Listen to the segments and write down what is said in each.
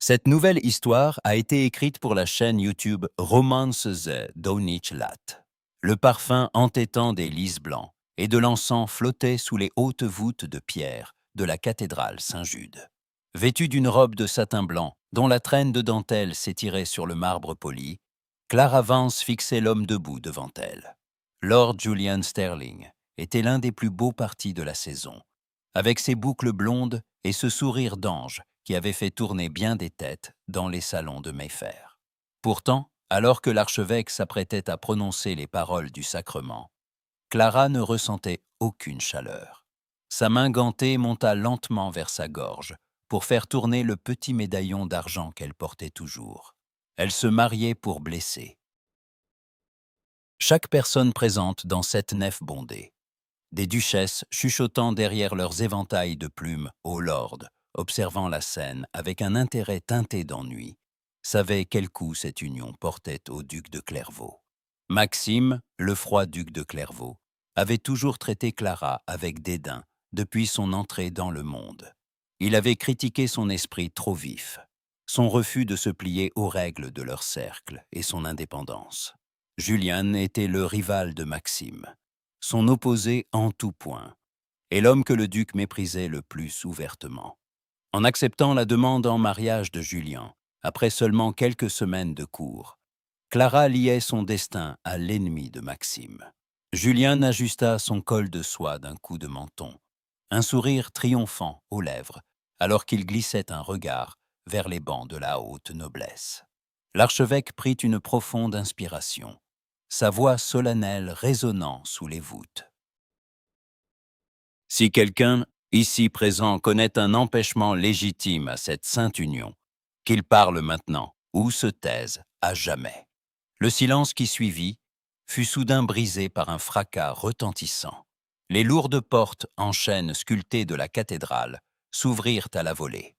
Cette nouvelle histoire a été écrite pour la chaîne YouTube Romance ze Donich Lat. Le parfum entêtant des lys blancs et de l'encens flottait sous les hautes voûtes de pierre de la cathédrale Saint-Jude. Vêtue d'une robe de satin blanc, dont la traîne de dentelle s'étirait sur le marbre poli, Clara Vance fixait l'homme debout devant elle. Lord Julian Sterling était l'un des plus beaux partis de la saison, avec ses boucles blondes et ce sourire d'ange qui avait fait tourner bien des têtes dans les salons de Mayfair. Pourtant, alors que l'archevêque s'apprêtait à prononcer les paroles du sacrement, Clara ne ressentait aucune chaleur. Sa main gantée monta lentement vers sa gorge pour faire tourner le petit médaillon d'argent qu'elle portait toujours. Elle se mariait pour blesser. Chaque personne présente dans cette nef bondée, des duchesses chuchotant derrière leurs éventails de plumes au lord, observant la scène avec un intérêt teinté d'ennui, savaient quel coup cette union portait au duc de Clairvaux. Maxime, le froid duc de Clairvaux, avait toujours traité Clara avec dédain depuis son entrée dans le monde. Il avait critiqué son esprit trop vif, son refus de se plier aux règles de leur cercle et son indépendance. Julian était le rival de Maxime, son opposé en tout point, et l'homme que le duc méprisait le plus ouvertement. En acceptant la demande en mariage de Julian, après seulement quelques semaines de cour, Clara liait son destin à l'ennemi de Maxime. Julian ajusta son col de soie d'un coup de menton, un sourire triomphant aux lèvres, alors qu'il glissait un regard vers les bancs de la haute noblesse. L'archevêque prit une profonde inspiration, sa voix solennelle résonnant sous les voûtes. Si quelqu'un, ici présent, connaît un empêchement légitime à cette sainte union, qu'il parle maintenant ou se taise à jamais. Le silence qui suivit fut soudain brisé par un fracas retentissant. Les lourdes portes en chêne sculptées de la cathédrale s'ouvrirent à la volée,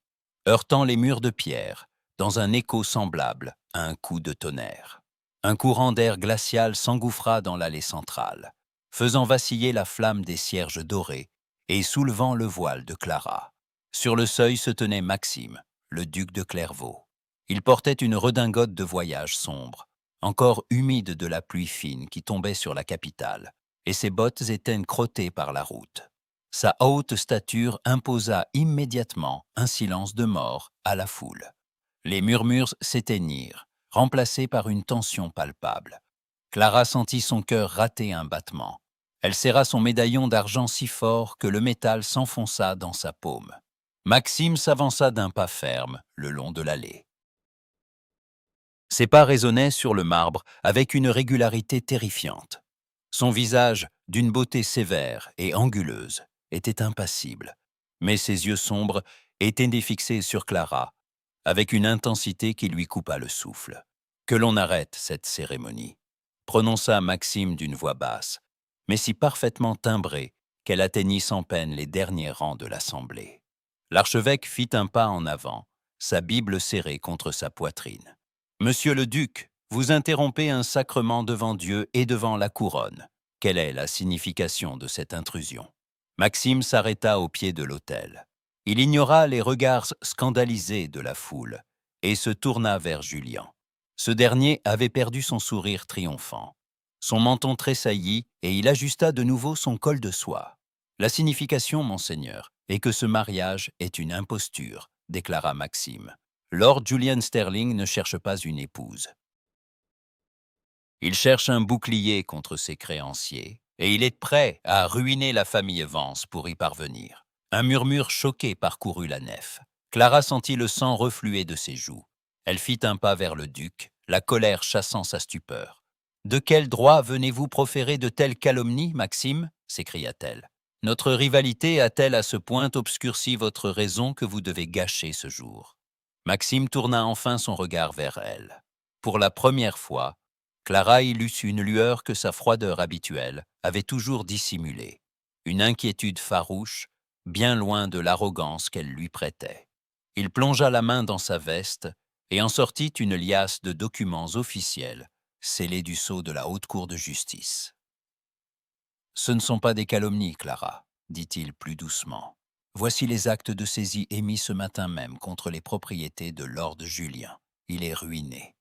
heurtant les murs de pierre dans un écho semblable à un coup de tonnerre. Un courant d'air glacial s'engouffra dans l'allée centrale, faisant vaciller la flamme des cierges dorés et soulevant le voile de Clara. Sur le seuil se tenait Maxime, le duc de Clairvaux. Il portait une redingote de voyage sombre, encore humide de la pluie fine qui tombait sur la capitale, et ses bottes étaient crottées par la route. Sa haute stature imposa immédiatement un silence de mort à la foule. Les murmures s'éteignirent, remplacés par une tension palpable. Clara sentit son cœur rater un battement. Elle serra son médaillon d'argent si fort que le métal s'enfonça dans sa paume. Maxime s'avança d'un pas ferme le long de l'allée. Ses pas résonnaient sur le marbre avec une régularité terrifiante. Son visage, d'une beauté sévère et anguleuse, était impassible, mais ses yeux sombres étaient fixés sur Clara, avec une intensité qui lui coupa le souffle. « Que l'on arrête cette cérémonie », prononça Maxime d'une voix basse, mais si parfaitement timbrée qu'elle atteignit sans peine les derniers rangs de l'assemblée. L'archevêque fit un pas en avant, sa Bible serrée contre sa poitrine. « Monsieur le duc, vous interrompez un sacrement devant Dieu et devant la couronne. Quelle est la signification de cette intrusion ?» Maxime s'arrêta au pied de l'autel. Il ignora les regards scandalisés de la foule et se tourna vers Julian. Ce dernier avait perdu son sourire triomphant. Son menton tressaillit et il ajusta de nouveau son col de soie. « La signification, monseigneur, est que ce mariage est une imposture, » déclara Maxime. « Lord Julian Sterling ne cherche pas une épouse. Il cherche un bouclier contre ses créanciers, et il est prêt à ruiner la famille Vance pour y parvenir. » Un murmure choqué parcourut la nef. Clara sentit le sang refluer de ses joues. Elle fit un pas vers le duc, la colère chassant sa stupeur. « De quel droit venez-vous proférer de telles calomnies, Maxime ?» s'écria-t-elle. « Notre rivalité a-t-elle à ce point obscurci votre raison que vous devez gâcher ce jour ?» Maxime tourna enfin son regard vers elle. Pour la première fois, Clara y lut une lueur que sa froideur habituelle avait toujours dissimulée, une inquiétude farouche, bien loin de l'arrogance qu'elle lui prêtait. Il plongea la main dans sa veste et en sortit une liasse de documents officiels, scellés du sceau de la haute cour de justice. « Ce ne sont pas des calomnies, Clara, dit-il plus doucement. Voici les actes de saisie émis ce matin même contre les propriétés de Lord Julien. Il est ruiné.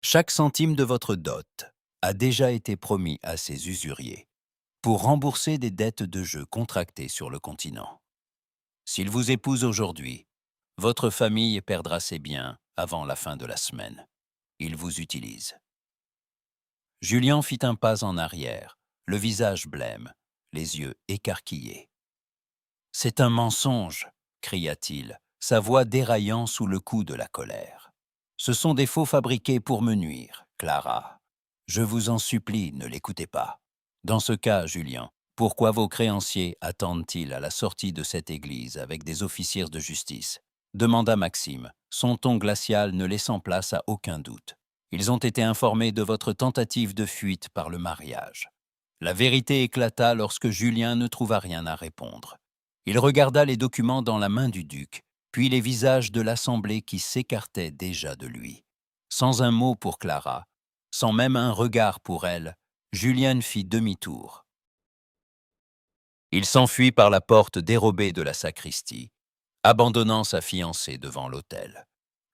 Chaque centime de votre dot a déjà été promis à ces usuriers pour rembourser des dettes de jeu contractées sur le continent. S'il vous épouse aujourd'hui, votre famille perdra ses biens avant la fin de la semaine. Il vous utilise. Julien fit un pas en arrière, le visage blême, les yeux écarquillés. « C'est un mensonge !» cria-t-il, sa voix déraillant sous le coup de la colère. « Ce sont des faux fabriqués pour me nuire, Clara. Je vous en supplie, ne l'écoutez pas. Dans ce cas, Julien, pourquoi vos créanciers attendent-ils à la sortie de cette église avec des officiers de justice ?» demanda Maxime, son ton glacial ne laissant place à aucun doute. « Ils ont été informés de votre tentative de fuite par le mariage. » La vérité éclata lorsque Julien ne trouva rien à répondre. Il regarda les documents dans la main du duc, puis les visages de l'assemblée qui s'écartaient déjà de lui. Sans un mot pour Clara, sans même un regard pour elle, Julien fit demi-tour. Il s'enfuit par la porte dérobée de la sacristie, abandonnant sa fiancée devant l'autel.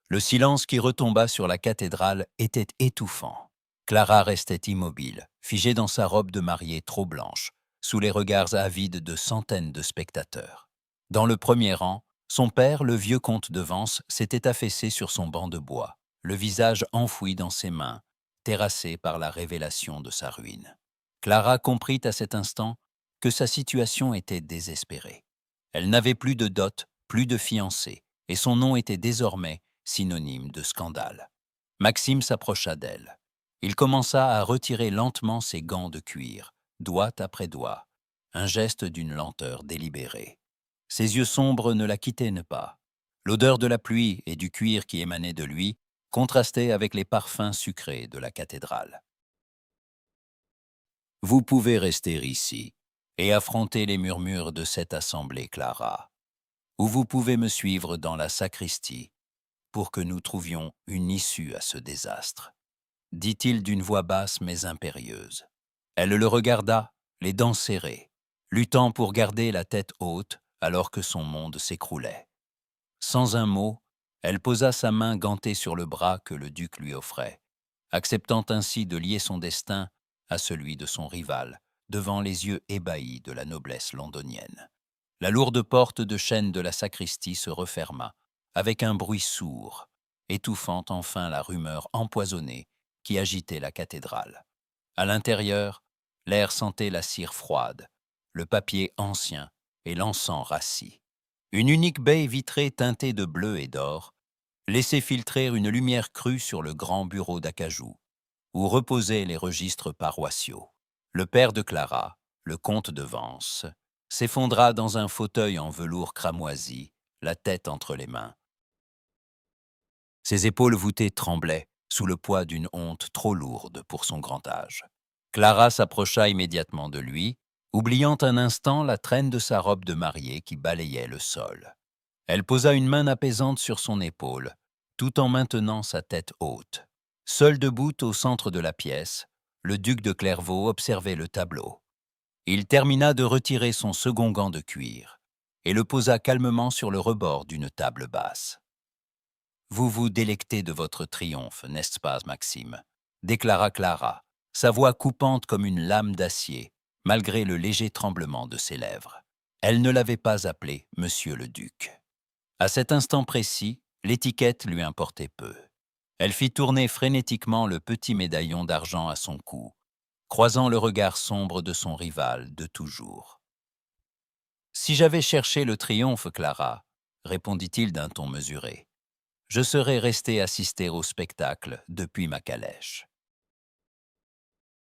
Le silence qui retomba sur la cathédrale était étouffant. Clara restait immobile, figée dans sa robe de mariée trop blanche, sous les regards avides de centaines de spectateurs. Dans le premier rang, son père, le vieux comte de Vence, s'était affaissé sur son banc de bois, le visage enfoui dans ses mains, terrassé par la révélation de sa ruine. Clara comprit à cet instant que sa situation était désespérée. Elle n'avait plus de dot, plus de fiancé, et son nom était désormais synonyme de scandale. Maxime s'approcha d'elle. Il commença à retirer lentement ses gants de cuir, doigt après doigt, un geste d'une lenteur délibérée. Ses yeux sombres ne la quittaient pas. L'odeur de la pluie et du cuir qui émanait de lui contrastait avec les parfums sucrés de la cathédrale. « Vous pouvez rester ici et affronter les murmures de cette assemblée, Clara, ou vous pouvez me suivre dans la sacristie pour que nous trouvions une issue à ce désastre, » dit-il d'une voix basse mais impérieuse. Elle le regarda, les dents serrées, luttant pour garder la tête haute alors que son monde s'écroulait. Sans un mot, elle posa sa main gantée sur le bras que le duc lui offrait, acceptant ainsi de lier son destin à celui de son rival, devant les yeux ébahis de la noblesse londonienne. La lourde porte de chêne de la sacristie se referma, avec un bruit sourd, étouffant enfin la rumeur empoisonnée qui agitait la cathédrale. À l'intérieur, l'air sentait la cire froide, le papier ancien et l'encens rassis. Une unique baie vitrée teintée de bleu et d'or laissait filtrer une lumière crue sur le grand bureau d'acajou, où reposaient les registres paroissiaux. Le père de Clara, le comte de Vence, s'effondra dans un fauteuil en velours cramoisi, la tête entre les mains. Ses épaules voûtées tremblaient sous le poids d'une honte trop lourde pour son grand âge. Clara s'approcha immédiatement de lui, oubliant un instant la traîne de sa robe de mariée qui balayait le sol. Elle posa une main apaisante sur son épaule, tout en maintenant sa tête haute. Seul debout au centre de la pièce, le duc de Clairvaux observait le tableau. Il termina de retirer son second gant de cuir et le posa calmement sur le rebord d'une table basse. « Vous vous délectez de votre triomphe, n'est-ce pas, Maxime ?» déclara Clara, sa voix coupante comme une lame d'acier, malgré le léger tremblement de ses lèvres. Elle ne l'avait pas appelé « Monsieur le Duc ». À cet instant précis, l'étiquette lui importait peu. Elle fit tourner frénétiquement le petit médaillon d'argent à son cou, croisant le regard sombre de son rival de toujours. « Si j'avais cherché le triomphe, Clara, » répondit-il d'un ton mesuré, « je serais resté assister au spectacle depuis ma calèche.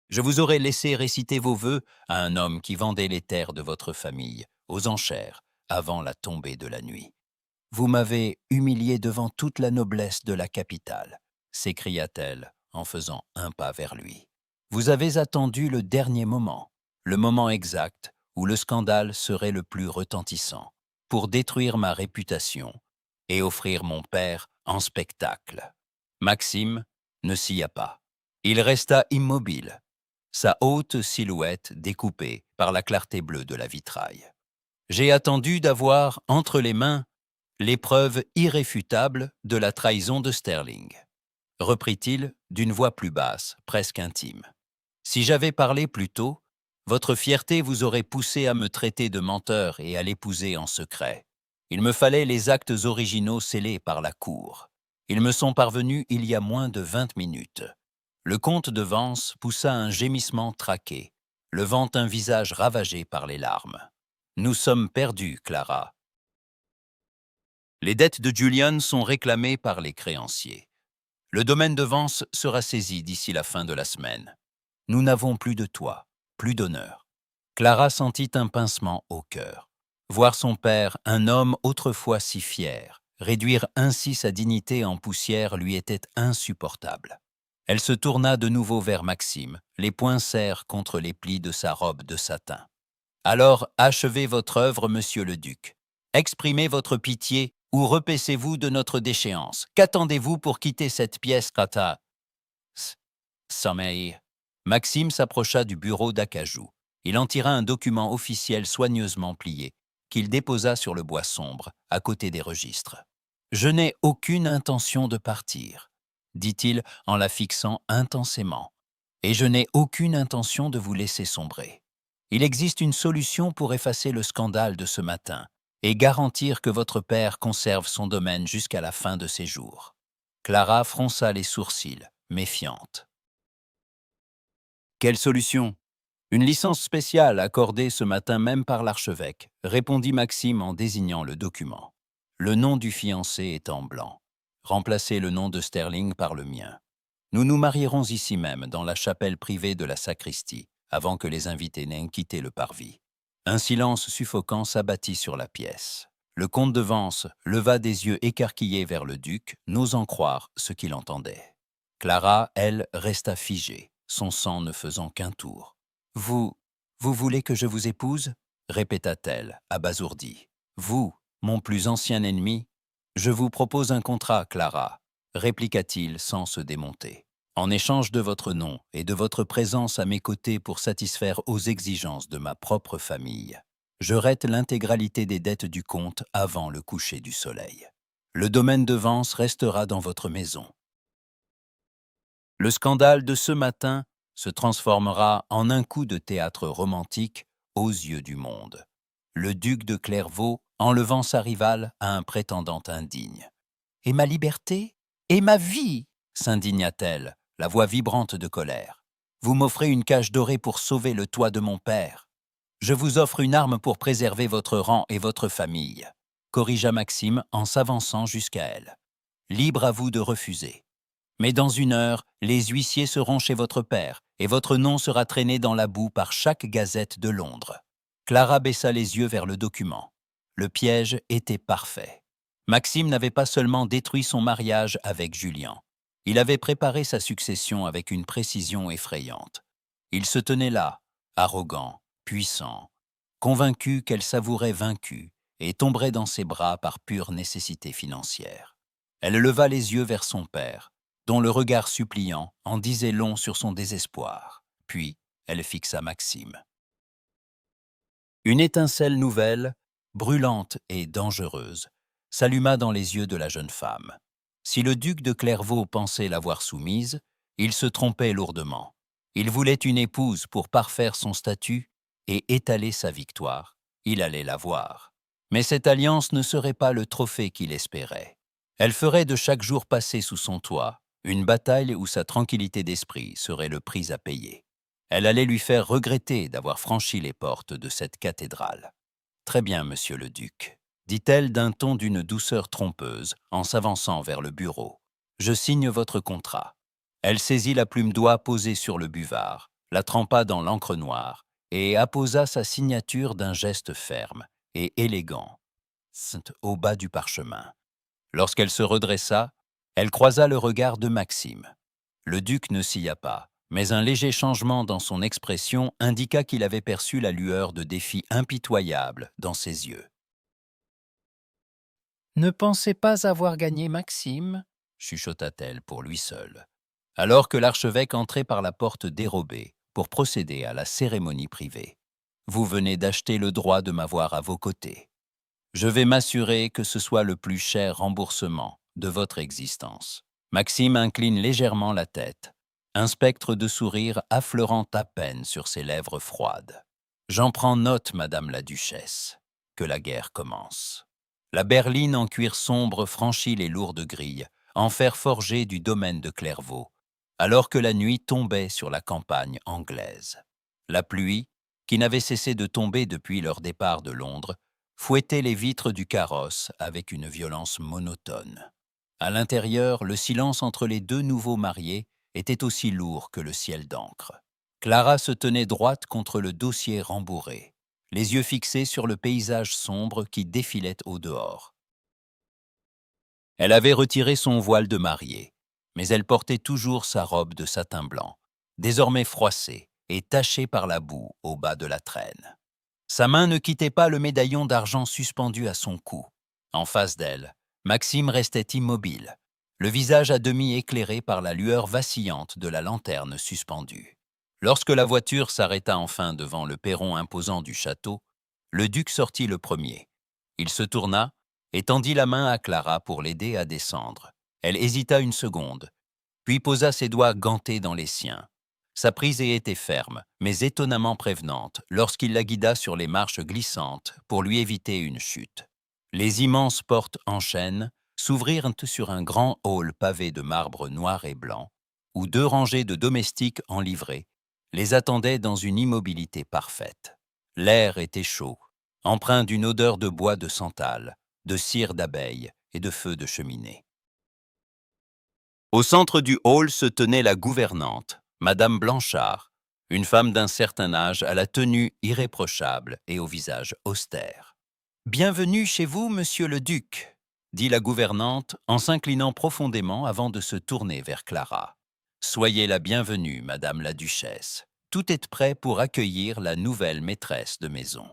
Je vous aurais laissé réciter vos vœux à un homme qui vendait les terres de votre famille, aux enchères, avant la tombée de la nuit. Vous m'avez humilié devant toute la noblesse de la capitale, » s'écria-t-elle en faisant un pas vers lui. Vous avez attendu le dernier moment, le moment exact où le scandale serait le plus retentissant, pour détruire ma réputation et offrir mon père en spectacle. Maxime ne scia pas. Il resta immobile, sa haute silhouette découpée par la clarté bleue de la vitraille. J'ai attendu d'avoir entre les mains les preuves irréfutables de la trahison de Sterling, reprit-il d'une voix plus basse, presque intime. Si j'avais parlé plus tôt, votre fierté vous aurait poussé à me traiter de menteur et à l'épouser en secret. Il me fallait les actes originaux scellés par la cour. Ils me sont parvenus il y a moins de 20 minutes. Le comte de Vence poussa un gémissement traqué, levant un visage ravagé par les larmes. Nous sommes perdus, Clara. Les dettes de Julian sont réclamées par les créanciers. Le domaine de Vence sera saisi d'ici la fin de la semaine. Nous n'avons plus de toit, plus d'honneur. Clara sentit un pincement au cœur. Voir son père, un homme autrefois si fier, réduire ainsi sa dignité en poussière lui était insupportable. Elle se tourna de nouveau vers Maxime, les poings serrés contre les plis de sa robe de satin. « Alors achevez votre œuvre, monsieur le duc. Exprimez votre pitié ou repaissez-vous de notre déchéance. Qu'attendez-vous pour quitter cette pièce, Kata ?» Sommeil. Maxime s'approcha du bureau d'Acajou. Il en tira un document officiel soigneusement plié, qu'il déposa sur le bois sombre, à côté des registres. « Je n'ai aucune intention de partir, » dit-il en la fixant intensément. « Et je n'ai aucune intention de vous laisser sombrer. Il existe une solution pour effacer le scandale de ce matin et garantir que votre père conserve son domaine jusqu'à la fin de ses jours. » Clara fronça les sourcils, méfiante. « Quelle solution ? Une licence spéciale accordée ce matin même par l'archevêque, » répondit Maxime en désignant le document. Le nom du fiancé est en blanc. Remplacez le nom de Sterling par le mien. Nous nous marierons ici même, dans la chapelle privée de la sacristie, avant que les invités n'aient quitté le parvis. Un silence suffocant s'abattit sur la pièce. Le comte de Vence leva des yeux écarquillés vers le duc, n'osant croire ce qu'il entendait. Clara, elle, resta figée, son sang ne faisant qu'un tour. « Vous voulez que je vous épouse ?» répéta-t-elle, abasourdie. « Vous, mon plus ancien ennemi ? Je vous propose un contrat, Clara, » répliqua-t-il sans se démonter. « En échange de votre nom et de votre présence à mes côtés pour satisfaire aux exigences de ma propre famille, je rette l'intégralité des dettes du comte avant le coucher du soleil. Le domaine de Vence restera dans votre maison. Le scandale de ce matin se transformera en un coup de théâtre romantique aux yeux du monde. Le duc de Clairvaux enlevant sa rivale à un prétendant indigne. « Et ma liberté ? Et ma vie ?» s'indigna-t-elle, la voix vibrante de colère. « Vous m'offrez une cage dorée pour sauver le toit de mon père. Je vous offre une arme pour préserver votre rang et votre famille, » corrigea Maxime en s'avançant jusqu'à elle. « Libre à vous de refuser. Mais dans 1 heure, les huissiers seront chez votre père et votre nom sera traîné dans la boue par chaque gazette de Londres. » Clara baissa les yeux vers le document. Le piège était parfait. Maxime n'avait pas seulement détruit son mariage avec Julien. Il avait préparé sa succession avec une précision effrayante. Il se tenait là, arrogant, puissant, convaincu qu'elle savourait vaincue et tomberait dans ses bras par pure nécessité financière. Elle leva les yeux vers son père, dont le regard suppliant en disait long sur son désespoir. Puis, elle fixa Maxime. Une étincelle nouvelle, brûlante et dangereuse, s'alluma dans les yeux de la jeune femme. Si le duc de Clairvaux pensait l'avoir soumise, il se trompait lourdement. Il voulait une épouse pour parfaire son statut et étaler sa victoire. Il allait l'avoir. Mais cette alliance ne serait pas le trophée qu'il espérait. Elle ferait de chaque jour passé sous son toit une bataille où sa tranquillité d'esprit serait le prix à payer. Elle allait lui faire regretter d'avoir franchi les portes de cette cathédrale. « Très bien, monsieur le duc, » dit-elle d'un ton d'une douceur trompeuse en s'avançant vers le bureau. « Je signe votre contrat. » Elle saisit la plume d'oie posée sur le buvard, la trempa dans l'encre noire et apposa sa signature d'un geste ferme et élégant au bas du parchemin. Lorsqu'elle se redressa, elle croisa le regard de Maxime. Le duc ne sia pas, mais un léger changement dans son expression indiqua qu'il avait perçu la lueur de défi impitoyable dans ses yeux. « Ne pensez pas avoir gagné Maxime ?» chuchota-t-elle pour lui seul, alors que l'archevêque entrait par la porte dérobée pour procéder à la cérémonie privée. Vous venez d'acheter le droit de m'avoir à vos côtés. Je vais m'assurer que ce soit le plus cher remboursement de votre existence. » Maxime incline légèrement la tête, un spectre de sourire affleurant à peine sur ses lèvres froides. « J'en prends note, madame la duchesse, que la guerre commence. » La berline en cuir sombre franchit les lourdes grilles, en fer forgé du domaine de Clairvaux, alors que la nuit tombait sur la campagne anglaise. La pluie, qui n'avait cessé de tomber depuis leur départ de Londres, fouettait les vitres du carrosse avec une violence monotone. À l'intérieur, le silence entre les deux nouveaux mariés était aussi lourd que le ciel d'encre. Clara se tenait droite contre le dossier rembourré, les yeux fixés sur le paysage sombre qui défilait au dehors. Elle avait retiré son voile de mariée, mais elle portait toujours sa robe de satin blanc, désormais froissée et tachée par la boue au bas de la traîne. Sa main ne quittait pas le médaillon d'argent suspendu à son cou. En face d'elle, Maxime restait immobile, le visage à demi éclairé par la lueur vacillante de la lanterne suspendue. Lorsque la voiture s'arrêta enfin devant le perron imposant du château, le duc sortit le premier. Il se tourna et tendit la main à Clara pour l'aider à descendre. Elle hésita une seconde, puis posa ses doigts gantés dans les siens. Sa prise était ferme, mais étonnamment prévenante, lorsqu'il la guida sur les marches glissantes pour lui éviter une chute. Les immenses portes en chêne s'ouvrirent sur un grand hall pavé de marbre noir et blanc, où deux rangées de domestiques en livrée les attendaient dans une immobilité parfaite. L'air était chaud, empreint d'une odeur de bois de santal, de cire d'abeille et de feu de cheminée. Au centre du hall se tenait la gouvernante, Madame Blanchard, une femme d'un certain âge à la tenue irréprochable et au visage austère. « Bienvenue chez vous, monsieur le duc », dit la gouvernante en s'inclinant profondément avant de se tourner vers Clara. « Soyez la bienvenue, madame la duchesse. Tout est prêt pour accueillir la nouvelle maîtresse de maison. »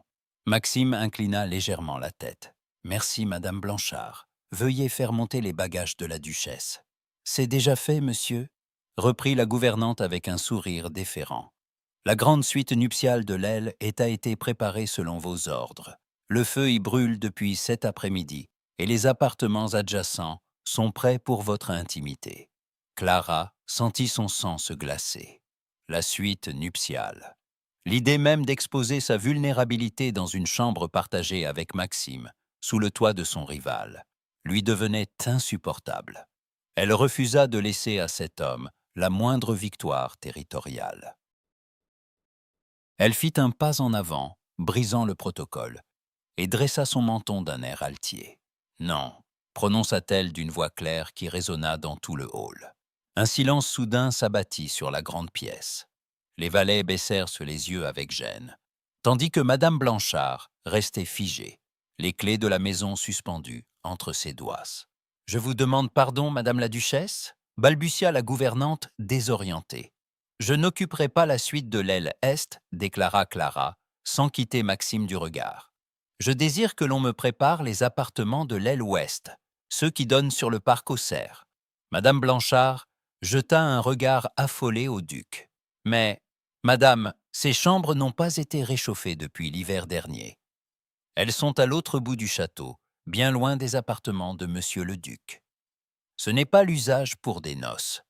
Maxime inclina légèrement la tête. « Merci, madame Blanchard. Veuillez faire monter les bagages de la duchesse. »« C'est déjà fait, monsieur », reprit la gouvernante avec un sourire déférent. « La grande suite nuptiale de l'aile a été préparée selon vos ordres. Le feu y brûle depuis cet après-midi et les appartements adjacents sont prêts pour votre intimité. » Clara sentit son sang se glacer. La suite nuptiale. L'idée même d'exposer sa vulnérabilité dans une chambre partagée avec Maxime, sous le toit de son rival, lui devenait insupportable. Elle refusa de laisser à cet homme la moindre victoire territoriale. Elle fit un pas en avant, brisant le protocole, et dressa son menton d'un air altier. « Non », prononça-t-elle d'une voix claire qui résonna dans tout le hall. Un silence soudain s'abattit sur la grande pièce. Les valets baissèrent sur les yeux avec gêne, tandis que Madame Blanchard restait figée, les clés de la maison suspendues entre ses doigts. « Je vous demande pardon, Madame la Duchesse ?» balbutia la gouvernante désorientée. « Je n'occuperai pas la suite de l'aile est, » déclara Clara, sans quitter Maxime du regard. « Je désire que l'on me prépare les appartements de l'aile ouest, ceux qui donnent sur le parc aux cerfs. » Madame Blanchard jeta un regard affolé au duc. « Mais, madame, ces chambres n'ont pas été réchauffées depuis l'hiver dernier. Elles sont à l'autre bout du château, bien loin des appartements de monsieur le duc. Ce n'est pas l'usage pour des noces. »«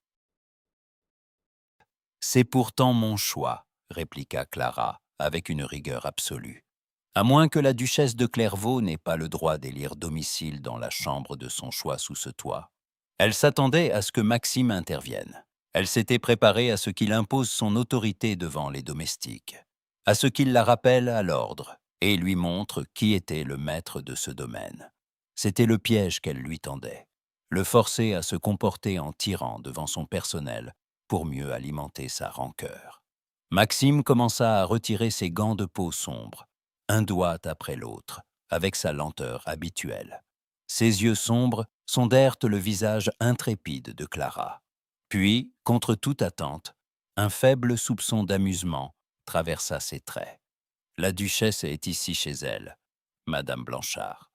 C'est pourtant mon choix, » répliqua Clara, avec une rigueur absolue. « À moins que la duchesse de Clairvaux n'ait pas le droit d'élire domicile dans la chambre de son choix sous ce toit. » Elle s'attendait à ce que Maxime intervienne. Elle s'était préparée à ce qu'il impose son autorité devant les domestiques, à ce qu'il la rappelle à l'ordre et lui montre qui était le maître de ce domaine. C'était le piège qu'elle lui tendait, le forcer à se comporter en tyran devant son personnel pour mieux alimenter sa rancœur. Maxime commença à retirer ses gants de peau sombre, un doigt après l'autre, avec sa lenteur habituelle. Ses yeux sombres sondèrent le visage intrépide de Clara. Puis, contre toute attente, un faible soupçon d'amusement traversa ses traits. « La duchesse est ici chez elle, Madame Blanchard, »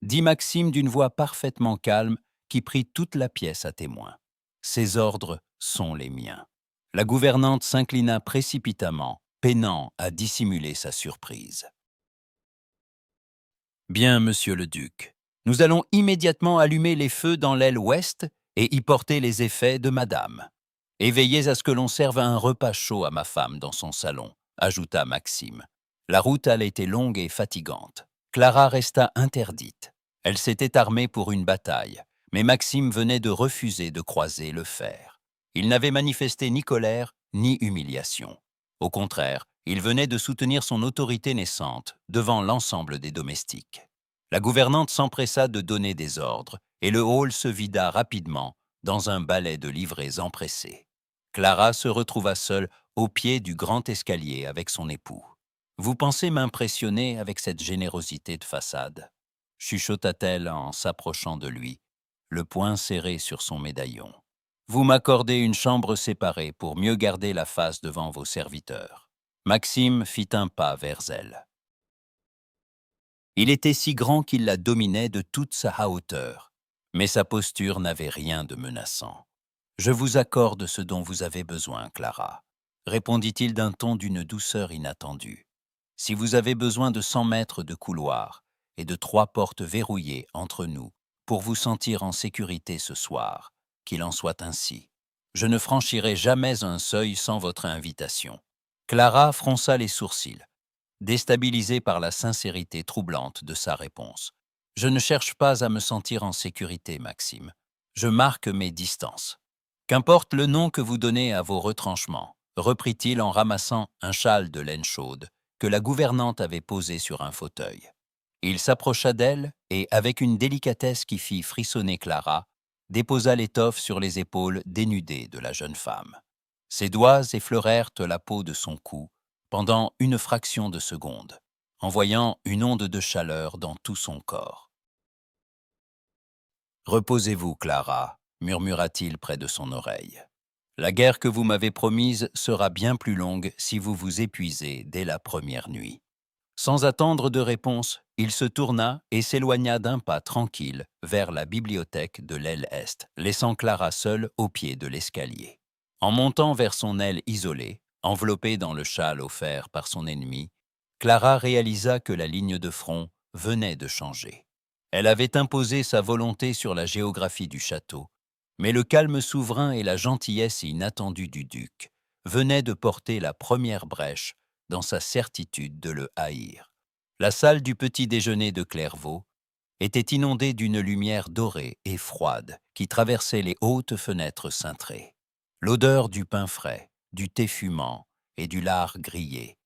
dit Maxime d'une voix parfaitement calme qui prit toute la pièce à témoin. « Ses ordres sont les miens. » La gouvernante s'inclina précipitamment, peinant à dissimuler sa surprise. « Bien, monsieur le duc, nous allons immédiatement allumer les feux dans l'aile ouest et y porter les effets de madame. Et veillez à ce que l'on serve un repas chaud à ma femme dans son salon, ajouta Maxime. La route allait été longue et fatigante. Clara resta interdite. Elle s'était armée pour une bataille, mais Maxime venait de refuser de croiser le fer. Il n'avait manifesté ni colère ni humiliation. Au contraire, il venait de soutenir son autorité naissante devant l'ensemble des domestiques. La gouvernante s'empressa de donner des ordres, et le hall se vida rapidement dans un balai de livrées empressées. Clara se retrouva seule au pied du grand escalier avec son époux. « Vous pensez m'impressionner avec cette générosité de façade ?» chuchota-t-elle en s'approchant de lui, le poing serré sur son médaillon. « Vous m'accordez une chambre séparée pour mieux garder la face devant vos serviteurs. » Maxime fit un pas vers elle. Il était si grand qu'il la dominait de toute sa hauteur, mais sa posture n'avait rien de menaçant. « Je vous accorde ce dont vous avez besoin, Clara, » répondit-il d'un ton d'une douceur inattendue. « Si vous avez besoin de 100 mètres de couloir et de 3 portes verrouillées entre nous pour vous sentir en sécurité ce soir, qu'il en soit ainsi. Je ne franchirai jamais un seuil sans votre invitation. » Clara fronça les sourcils, déstabilisée par la sincérité troublante de sa réponse. « Je ne cherche pas à me sentir en sécurité, Maxime. Je marque mes distances. » « Qu'importe le nom que vous donnez à vos retranchements, » reprit-il en ramassant un châle de laine chaude que la gouvernante avait posé sur un fauteuil. Il s'approcha d'elle et, avec une délicatesse qui fit frissonner Clara, déposa l'étoffe sur les épaules dénudées de la jeune femme. Ses doigts effleurèrent la peau de son cou pendant une fraction de seconde, envoyant une onde de chaleur dans tout son corps. « Reposez-vous, Clara, » murmura-t-il près de son oreille. « La guerre que vous m'avez promise sera bien plus longue si vous vous épuisez dès la première nuit. » Sans attendre de réponse, il se tourna et s'éloigna d'un pas tranquille vers la bibliothèque de l'aile est, laissant Clara seule au pied de l'escalier. En montant vers son aile isolée, enveloppée dans le châle offert par son ennemi, Clara réalisa que la ligne de front venait de changer. Elle avait imposé sa volonté sur la géographie du château, mais le calme souverain et la gentillesse inattendue du duc venaient de porter la première brèche dans sa certitude de le haïr. La salle du petit déjeuner de Clairvaux était inondée d'une lumière dorée et froide qui traversait les hautes fenêtres cintrées. L'odeur du pain frais, du thé fumant et du lard grillé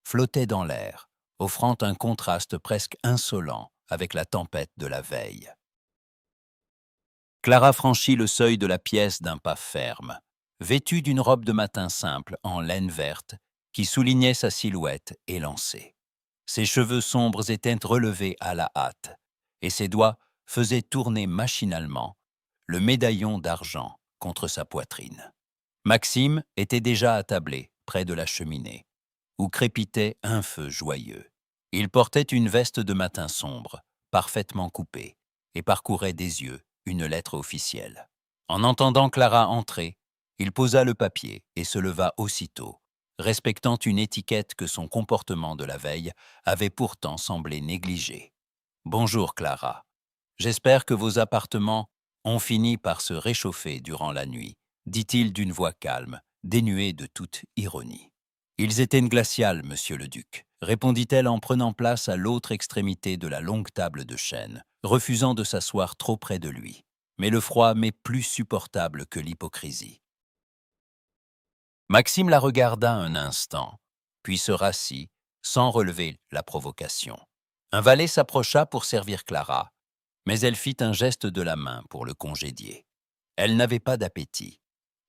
flottait dans l'air, offrant un contraste presque insolent avec la tempête de la veille. Clara franchit le seuil de la pièce d'un pas ferme, vêtue d'une robe de matin simple en laine verte qui soulignait sa silhouette élancée. Ses cheveux sombres étaient relevés à la hâte, et ses doigts faisaient tourner machinalement le médaillon d'argent contre sa poitrine. Maxime était déjà attablé près de la cheminée, où crépitait un feu joyeux. Il portait une veste de matin sombre, parfaitement coupée, et parcourait des yeux une lettre officielle. En entendant Clara entrer, il posa le papier et se leva aussitôt, respectant une étiquette que son comportement de la veille avait pourtant semblé négliger. « Bonjour Clara. J'espère que vos appartements ont fini par se réchauffer durant la nuit, » dit-il d'une voix calme, dénuée de toute ironie. « Ils étaient glaciales, monsieur le duc, » répondit-elle en prenant place à l'autre extrémité de la longue table de chêne, refusant de s'asseoir trop près de lui. Mais le froid m'est plus supportable que l'hypocrisie. Maxime la regarda un instant, puis se rassit, sans relever la provocation. Un valet s'approcha pour servir Clara, mais elle fit un geste de la main pour le congédier. Elle n'avait pas d'appétit.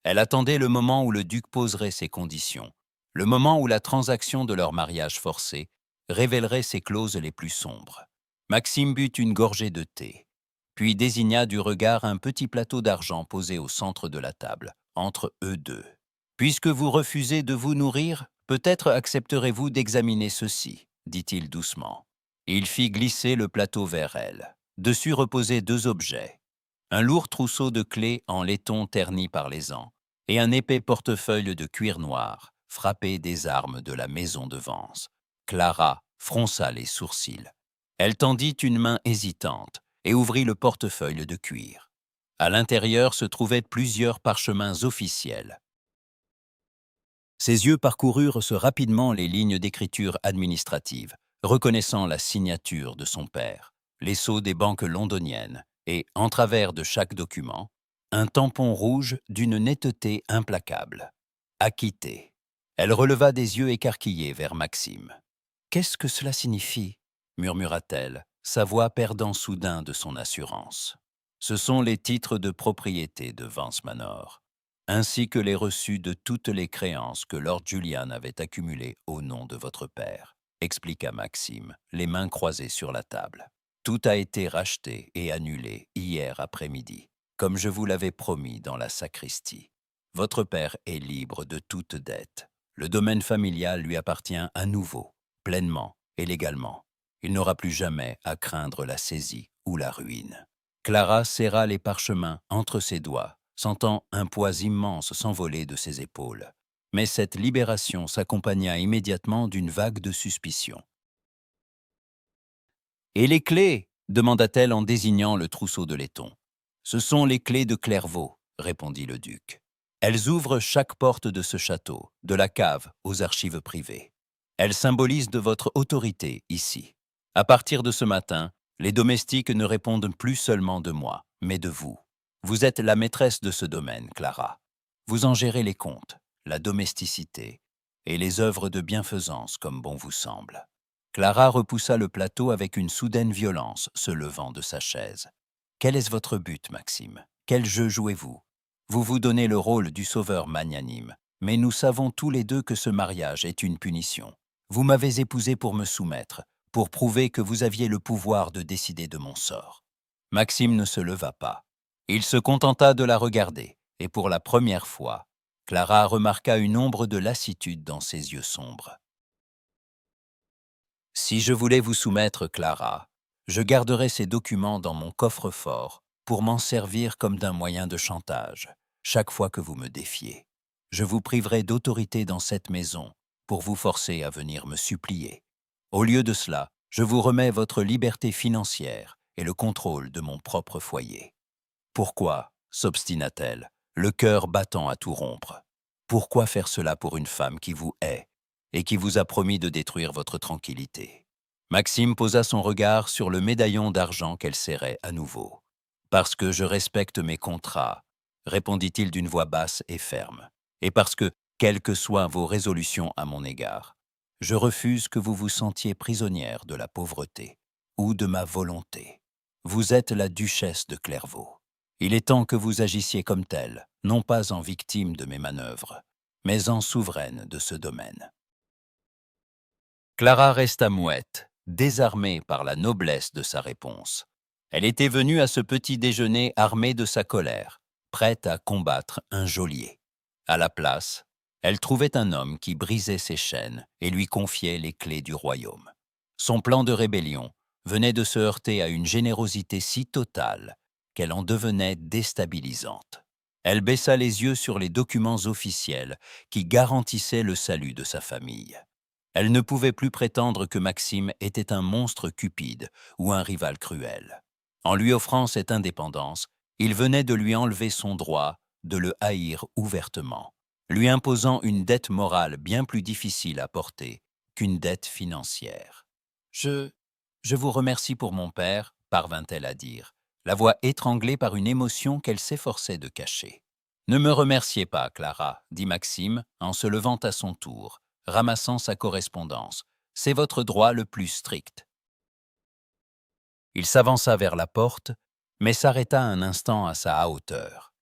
Elle attendait le moment où le duc poserait ses conditions, le moment où la transaction de leur mariage forcé révélerait ses clauses les plus sombres. Maxime but une gorgée de thé, puis désigna du regard un petit plateau d'argent posé au centre de la table, entre eux deux. « Puisque vous refusez de vous nourrir, peut-être accepterez-vous d'examiner ceci, » dit-il doucement. Il fit glisser le plateau vers elle. Dessus reposaient 2 objets, un lourd trousseau de clés en laiton terni par les ans et un épais portefeuille de cuir noir, frappé des armes de la maison de Vence. Clara fronça les sourcils. Elle tendit une main hésitante et ouvrit le portefeuille de cuir. À l'intérieur se trouvaient plusieurs parchemins officiels. Ses yeux parcoururent rapidement les lignes d'écriture administrative, reconnaissant la signature de son père, les sceaux des banques londoniennes et, en travers de chaque document, un tampon rouge d'une netteté implacable. Acquitté. Elle releva des yeux écarquillés vers Maxime. « Qu'est-ce que cela signifie » murmura-t-elle, sa voix perdant soudain de son assurance. « Ce sont les titres de propriété de Vance Manor, ainsi que les reçus de toutes les créances que Lord Julian avait accumulées au nom de votre père, » expliqua Maxime, les mains croisées sur la table. « Tout a été racheté et annulé hier après-midi, comme je vous l'avais promis dans la sacristie. Votre père est libre de toute dette. Le domaine familial lui appartient à nouveau, pleinement et légalement. Il n'aura plus jamais à craindre la saisie ou la ruine. » Clara serra les parchemins entre ses doigts, sentant un poids immense s'envoler de ses épaules. Mais cette libération s'accompagna immédiatement d'une vague de suspicion. « Et les clés » demanda-t-elle en désignant le trousseau de laiton. « Ce sont les clés de Clairvaux, » répondit le duc. « Elles ouvrent chaque porte de ce château, de la cave aux archives privées. Elles symbolisent de votre autorité ici. À partir de ce matin, les domestiques ne répondent plus seulement de moi, mais de vous. Vous êtes la maîtresse de ce domaine, Clara. Vous en gérez les comptes, la domesticité et les œuvres de bienfaisance comme bon vous semble. » Clara repoussa le plateau avec une soudaine violence, se levant de sa chaise. « Quel est votre but, Maxime? Quel jeu jouez-vous? Vous vous donnez le rôle du sauveur magnanime, mais nous savons tous les deux que ce mariage est une punition. Vous m'avez épousé pour me soumettre, pour prouver que vous aviez le pouvoir de décider de mon sort. » Maxime ne se leva pas. Il se contenta de la regarder, et pour la première fois, Clara remarqua une ombre de lassitude dans ses yeux sombres. « Si je voulais vous soumettre, Clara, je garderais ces documents dans mon coffre-fort pour m'en servir comme d'un moyen de chantage, chaque fois que vous me défiez. Je vous priverai d'autorité dans cette maison pour vous forcer à venir me supplier. Au lieu de cela, je vous remets votre liberté financière et le contrôle de mon propre foyer. » « Pourquoi » s'obstina-t-elle, le cœur battant à tout rompre. « Pourquoi faire cela pour une femme qui vous hait et qui vous a promis de détruire votre tranquillité ?» Maxime posa son regard sur le médaillon d'argent qu'elle serrait à nouveau. « Parce que je respecte mes contrats, » répondit-il d'une voix basse et ferme, « et parce que, quelles que soient vos résolutions à mon égard, je refuse que vous vous sentiez prisonnière de la pauvreté ou de ma volonté. Vous êtes la duchesse de Clairvaux. Il est temps que vous agissiez comme telle, non pas en victime de mes manœuvres, mais en souveraine de ce domaine. » Clara resta muette, désarmée par la noblesse de sa réponse. Elle était venue à ce petit déjeuner armée de sa colère, prête à combattre un geôlier. À la place, elle trouvait un homme qui brisait ses chaînes et lui confiait les clés du royaume. Son plan de rébellion venait de se heurter à une générosité si totale qu'elle en devenait déstabilisante. Elle baissa les yeux sur les documents officiels qui garantissaient le salut de sa famille. Elle ne pouvait plus prétendre que Maxime était un monstre cupide ou un rival cruel. En lui offrant cette indépendance, il venait de lui enlever son droit de le haïr ouvertement, lui imposant une dette morale bien plus difficile à porter qu'une dette financière. « Je vous remercie pour mon père », parvint-elle à dire, la voix étranglée par une émotion qu'elle s'efforçait de cacher. « Ne me remerciez pas, Clara, » dit Maxime en se levant à son tour, ramassant sa correspondance. « C'est votre droit le plus strict. » Il s'avança vers la porte, mais s'arrêta un instant à sa hauteur.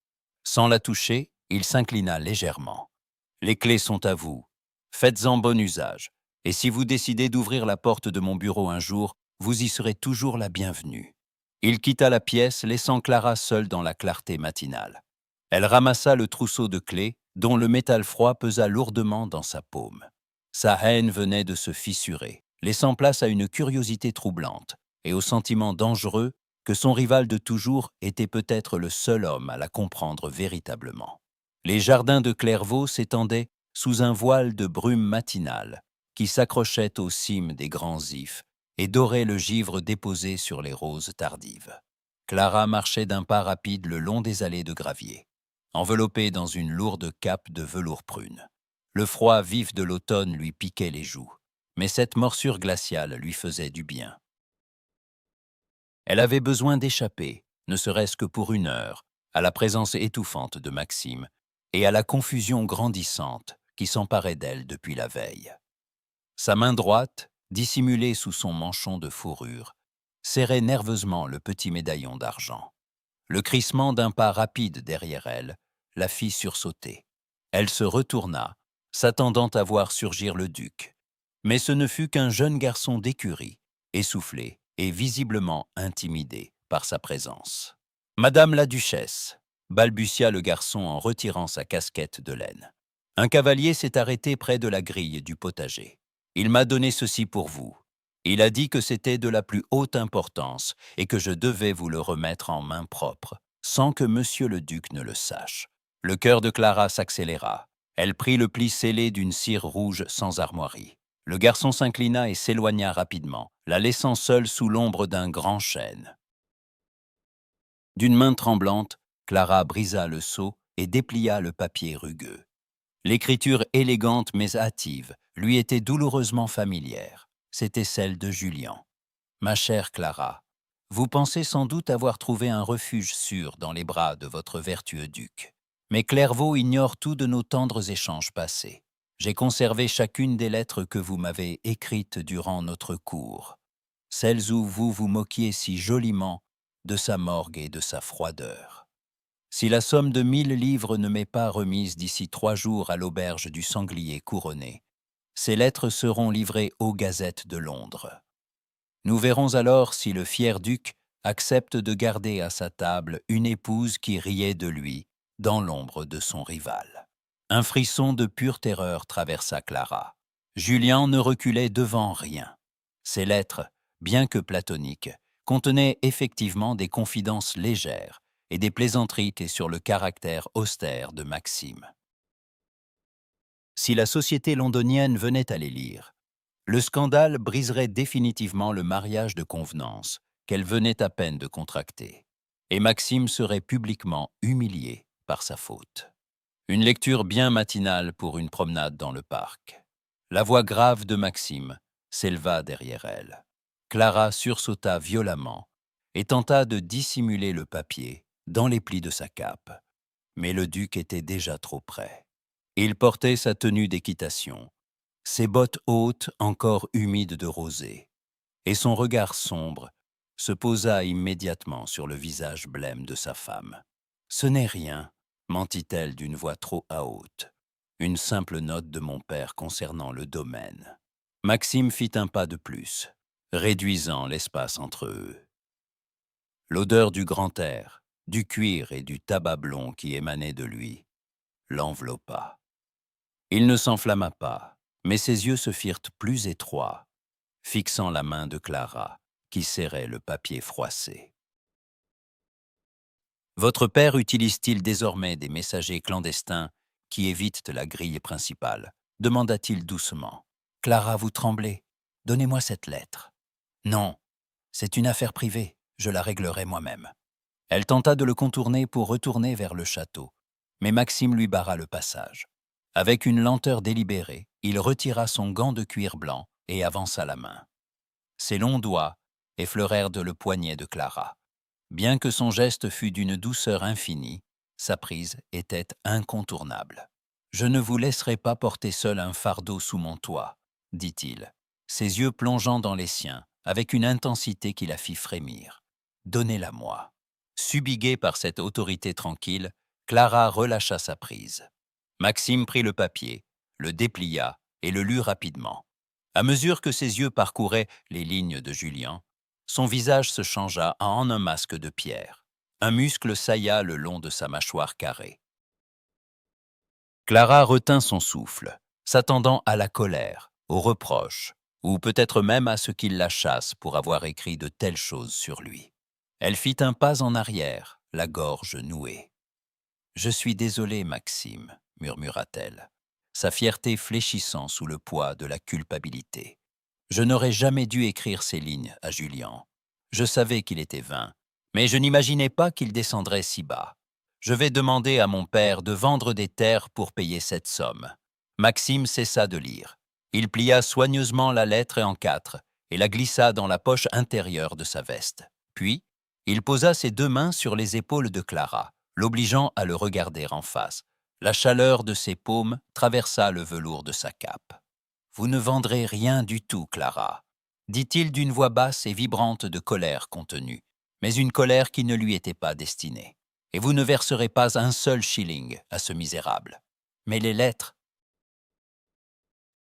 Sans la toucher, il s'inclina légèrement. « Les clés sont à vous. Faites-en bon usage. Et si vous décidez d'ouvrir la porte de mon bureau un jour, vous y serez toujours la bienvenue. » Il quitta la pièce, laissant Clara seule dans la clarté matinale. Elle ramassa le trousseau de clés, dont le métal froid pesa lourdement dans sa paume. Sa haine venait de se fissurer, laissant place à une curiosité troublante et au sentiment dangereux que son rival de toujours était peut-être le seul homme à la comprendre véritablement. Les jardins de Clairvaux s'étendaient sous un voile de brume matinale qui s'accrochait aux cimes des grands ifs et dorait le givre déposé sur les roses tardives. Clara marchait d'un pas rapide le long des allées de gravier, enveloppée dans une lourde cape de velours prune. Le froid vif de l'automne lui piquait les joues, mais cette morsure glaciale lui faisait du bien. Elle avait besoin d'échapper, ne serait-ce que pour une heure, à la présence étouffante de Maxime et à la confusion grandissante qui s'emparait d'elle depuis la veille. Sa main droite, dissimulée sous son manchon de fourrure, serrait nerveusement le petit médaillon d'argent. Le crissement d'un pas rapide derrière elle la fit sursauter. Elle se retourna, s'attendant à voir surgir le duc. Mais ce ne fut qu'un jeune garçon d'écurie, essoufflé et visiblement intimidé par sa présence. « Madame la duchesse », balbutia le garçon en retirant sa casquette de laine. « Un cavalier s'est arrêté près de la grille du potager. Il m'a donné ceci pour vous. Il a dit que c'était de la plus haute importance et que je devais vous le remettre en main propre, sans que monsieur le duc ne le sache. » Le cœur de Clara s'accéléra. Elle prit le pli scellé d'une cire rouge sans armoirie. Le garçon s'inclina et s'éloigna rapidement, la laissant seule sous l'ombre d'un grand chêne. D'une main tremblante, Clara brisa le sceau et déplia le papier rugueux. L'écriture élégante mais hâtive lui était douloureusement familière. C'était celle de Julien. « Ma chère Clara, vous pensez sans doute avoir trouvé un refuge sûr dans les bras de votre vertueux duc. Mais Clairvaux ignore tout de nos tendres échanges passés. J'ai conservé chacune des lettres que vous m'avez écrites durant notre cour, celles où vous vous moquiez si joliment de sa morgue et de sa froideur. Si la somme de 1000 livres ne m'est pas remise d'ici 3 jours à l'auberge du Sanglier couronné, ces lettres seront livrées aux gazettes de Londres. Nous verrons alors si le fier duc accepte de garder à sa table une épouse qui riait de lui dans l'ombre de son rival. » Un frisson de pure terreur traversa Clara. Julien ne reculait devant rien. Ces lettres, bien que platoniques, contenaient effectivement des confidences légères et des plaisanteries sur le caractère austère de Maxime. Si la société londonienne venait à les lire, le scandale briserait définitivement le mariage de convenance qu'elle venait à peine de contracter, et Maxime serait publiquement humilié par sa faute. Une lecture bien matinale pour une promenade dans le parc. La voix grave de Maxime s'éleva derrière elle. Clara sursauta violemment et tenta de dissimuler le papier dans les plis de sa cape. Mais le duc était déjà trop près. Il portait sa tenue d'équitation, ses bottes hautes encore humides de rosée, et son regard sombre se posa immédiatement sur le visage blême de sa femme. « Ce n'est rien, mentit-elle d'une voix trop haute. Une simple note de mon père concernant le domaine. » Maxime fit un pas de plus, réduisant l'espace entre eux. L'odeur du grand air, du cuir et du tabac blond qui émanait de lui l'enveloppa. Il ne s'enflamma pas, mais ses yeux se firent plus étroits, fixant la main de Clara, qui serrait le papier froissé. « Votre père utilise-t-il désormais des messagers clandestins qui évitent la grille principale ?» demanda-t-il doucement. « Clara, vous tremblez. Donnez-moi cette lettre. »« Non, c'est une affaire privée, je la réglerai moi-même. » Elle tenta de le contourner pour retourner vers le château, mais Maxime lui barra le passage. Avec une lenteur délibérée, il retira son gant de cuir blanc et avança la main. Ses longs doigts effleurèrent le poignet de Clara. Bien que son geste fût d'une douceur infinie, sa prise était incontournable. « Je ne vous laisserai pas porter seul un fardeau sous mon toit, » dit-il, ses yeux plongeant dans les siens avec une intensité qui la fit frémir. « Donnez-la-moi. » Subjuguée par cette autorité tranquille, Clara relâcha sa prise. Maxime prit le papier, le déplia et le lut rapidement. À mesure que ses yeux parcouraient les lignes de Julien, son visage se changea en un masque de pierre. Un muscle sailla le long de sa mâchoire carrée. Clara retint son souffle, s'attendant à la colère, aux reproches, ou peut-être même à ce qu'il la chasse pour avoir écrit de telles choses sur lui. Elle fit un pas en arrière, la gorge nouée. « Je suis désolée, Maxime, » murmura-t-elle. sa fierté fléchissant sous le poids de la culpabilité. Je n'aurais jamais dû écrire ces lignes à Julien. Je savais qu'il était vain, mais je n'imaginais pas qu'il descendrait si bas. Je vais demander à mon père de vendre des terres pour payer cette somme. Maxime cessa de lire. Il plia soigneusement la lettre en quatre et la glissa dans la poche intérieure de sa veste. Puis, il posa ses deux mains sur les épaules de Clara, l'obligeant à le regarder en face. La chaleur de ses paumes traversa le velours de sa cape. « Vous ne vendrez rien du tout, Clara », dit-il d'une voix basse et vibrante de colère contenue, mais une colère qui ne lui était pas destinée. « Et vous ne verserez pas un seul shilling à ce misérable. Mais les lettres… »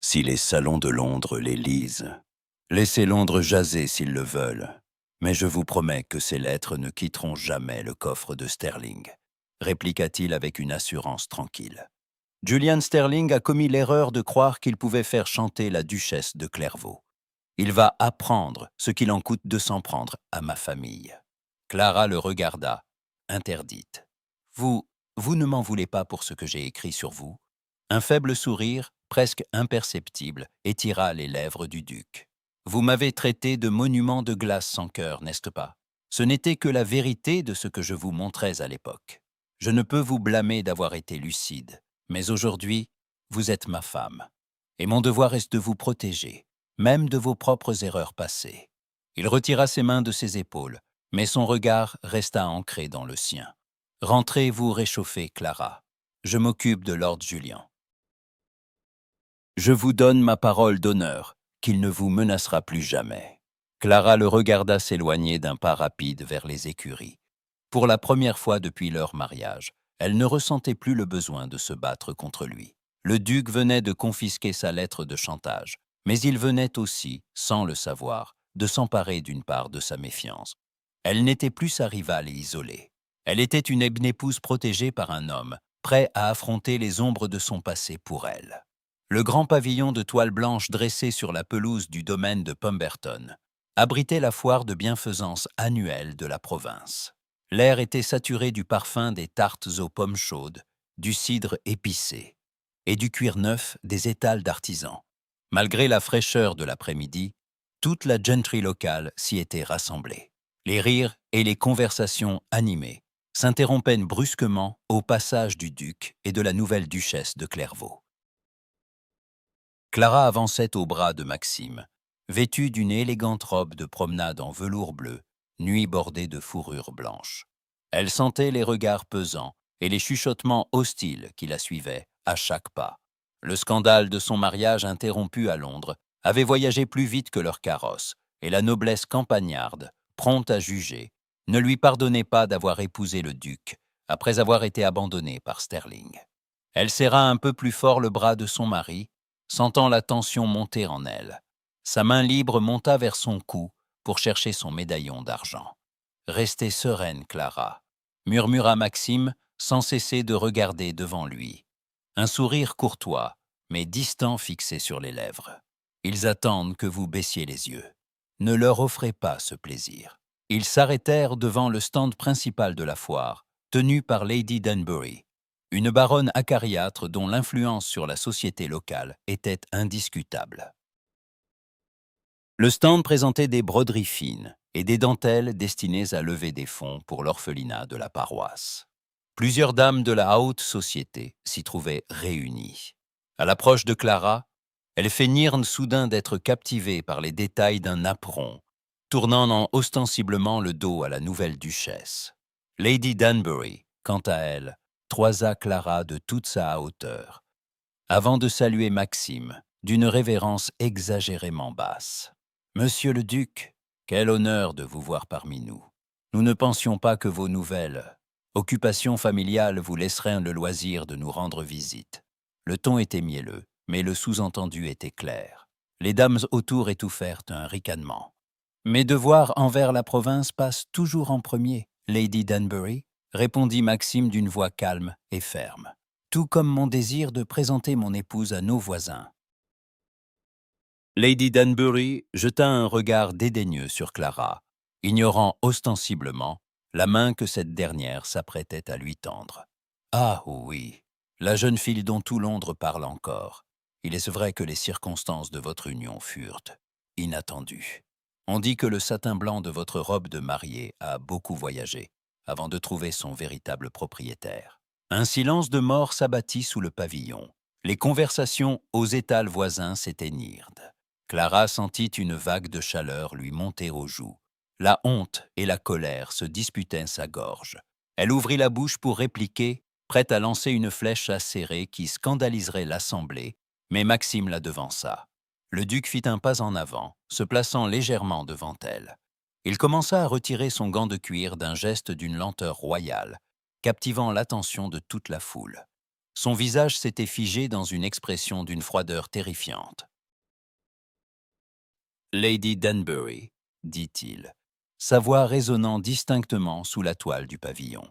Si les salons de Londres les lisent, laissez Londres jaser s'ils le veulent. Mais je vous promets que ces lettres ne quitteront jamais le coffre de Sterling, répliqua-t-il avec une assurance tranquille. Julian Sterling a commis l'erreur de croire qu'il pouvait faire chanter la duchesse de Clairvaux. Il va apprendre ce qu'il en coûte de s'en prendre à ma famille. Clara le regarda, interdite. Vous ne m'en voulez pas pour ce que j'ai écrit sur vous? Un faible sourire, presque imperceptible, étira les lèvres du duc. Vous m'avez traité de monument de glace sans cœur, n'est-ce pas? Ce n'était que la vérité de ce que je vous montrais à l'époque. Je ne peux vous blâmer d'avoir été lucide, mais aujourd'hui, vous êtes ma femme. Et mon devoir est de vous protéger, même de vos propres erreurs passées. Il retira ses mains de ses épaules, mais son regard resta ancré dans le sien. Rentrez vous réchauffer, Clara. Je m'occupe de Lord Julian. Je vous donne ma parole d'honneur qu'il ne vous menacera plus jamais. Clara le regarda s'éloigner d'un pas rapide vers les écuries. Pour la première fois depuis leur mariage, elle ne ressentait plus le besoin de se battre contre lui. Le duc venait de confisquer sa lettre de chantage, mais il venait aussi, sans le savoir, de s'emparer d'une part de sa méfiance. Elle n'était plus sa rivale et isolée. Elle était une épouse protégée par un homme, prêt à affronter les ombres de son passé pour elle. Le grand pavillon de toile blanche dressé sur la pelouse du domaine de Pemberton abritait la foire de bienfaisance annuelle de la province. L'air était saturé du parfum des tartes aux pommes chaudes, du cidre épicé et du cuir neuf des étals d'artisans. Malgré la fraîcheur de l'après-midi, toute la gentry locale s'y était rassemblée. Les rires et les conversations animées s'interrompaient brusquement au passage du duc et de la nouvelle duchesse de Clairvaux. Clara avançait au bras de Maxime, vêtue d'une élégante robe de promenade en velours bleu, nuit bordée de fourrure blanche. Elle sentait les regards pesants et les chuchotements hostiles qui la suivaient à chaque pas. Le scandale de son mariage interrompu à Londres avait voyagé plus vite que leur carrosse, et la noblesse campagnarde, prompte à juger, ne lui pardonnait pas d'avoir épousé le duc, après avoir été abandonnée par Sterling. Elle serra un peu plus fort le bras de son mari, sentant la tension monter en elle. Sa main libre monta vers son cou pour chercher son médaillon d'argent. « Restez sereine, Clara », murmura Maxime sans cesser de regarder devant lui. Un sourire courtois, mais distant fixé sur les lèvres. « Ils attendent que vous baissiez les yeux. Ne leur offrez pas ce plaisir. » Ils s'arrêtèrent devant le stand principal de la foire, tenu par Lady Danbury, une baronne acariâtre dont l'influence sur la société locale était indiscutable. Le stand présentait des broderies fines et des dentelles destinées à lever des fonds pour l'orphelinat de la paroisse. Plusieurs dames de la haute société s'y trouvaient réunies. À l'approche de Clara, elles feignirent soudain d'être captivées par les détails d'un napperon, tournant ostensiblement le dos à la nouvelle duchesse. Lady Danbury, quant à elle, toisa Clara de toute sa hauteur, avant de saluer Maxime d'une révérence exagérément basse. « Monsieur le duc, quel honneur de vous voir parmi nous. Nous ne pensions pas que vos nouvelles occupations familiales vous laisseraient le loisir de nous rendre visite. » Le ton était mielleux, mais le sous-entendu était clair. Les dames autour étouffèrent un ricanement. « Mes devoirs envers la province passent toujours en premier, Lady Danbury, » répondit Maxime d'une voix calme et ferme, « tout comme mon désir de présenter mon épouse à nos voisins. » Lady Danbury jeta un regard dédaigneux sur Clara, ignorant ostensiblement la main que cette dernière s'apprêtait à lui tendre. « Ah oui, La jeune fille dont tout Londres parle encore. Il est vrai que les circonstances de votre union furent inattendues. On dit que le satin blanc de votre robe de mariée a beaucoup voyagé avant de trouver son véritable propriétaire. Un silence de mort s'abattit sous le pavillon. Les conversations aux étals voisins s'éteignirent. Clara sentit une vague de chaleur lui monter aux joues. La honte et la colère se disputaient sa gorge. Elle ouvrit la bouche pour répliquer, prête à lancer une flèche acérée qui scandaliserait l'assemblée, mais Maxime la devança. Le duc fit un pas en avant, se plaçant légèrement devant elle. Il commença à retirer son gant de cuir d'un geste d'une lenteur royale, captivant l'attention de toute la foule. Son visage s'était figé dans une expression d'une froideur terrifiante. « Lady Danbury, dit-il, sa voix résonnant distinctement sous la toile du pavillon.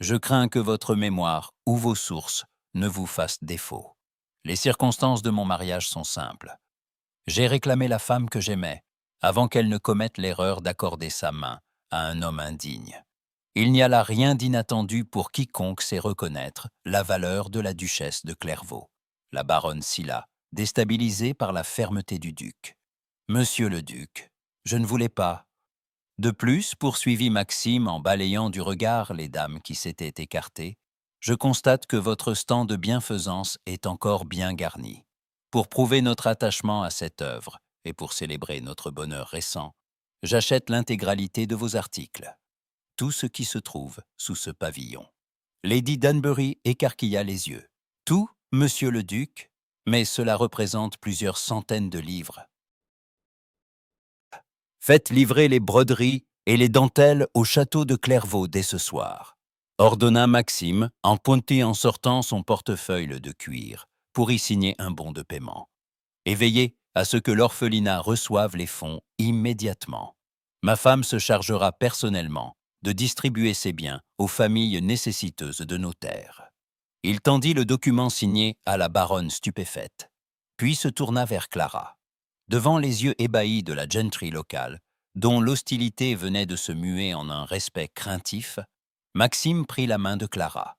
Je crains que votre mémoire ou vos sources ne vous fassent défaut. Les circonstances de mon mariage sont simples. J'ai réclamé la femme que j'aimais, avant qu'elle ne commette l'erreur d'accorder sa main à un homme indigne. Il n'y a là rien d'inattendu pour quiconque sait reconnaître la valeur de la duchesse de Clairvaux. La baronne Sylla, déstabilisée par la fermeté du duc. Monsieur le duc, je ne voulais pas. De plus, poursuivit Maxime en balayant du regard les dames qui s'étaient écartées, je constate que votre stand de bienfaisance est encore bien garni. Pour prouver notre attachement à cette œuvre et pour célébrer notre bonheur récent, j'achète l'intégralité de vos articles. Tout ce qui se trouve sous ce pavillon. Lady Danbury écarquilla les yeux. Tout, monsieur le duc, mais cela représente plusieurs centaines de livres. Faites livrer les broderies et les dentelles au château de Clairvaux dès ce soir, ordonna Maxime en pointant en sortant son portefeuille de cuir pour y signer un bon de paiement. Et veillez à ce que l'orphelinat reçoive les fonds immédiatement. Ma femme se chargera personnellement de distribuer ces biens aux familles nécessiteuses de nos terres. Il tendit le document signé à la baronne stupéfaite, puis se tourna vers Clara. Devant les yeux ébahis de la gentry locale, dont l'hostilité venait de se muer en un respect craintif, Maxime prit la main de Clara.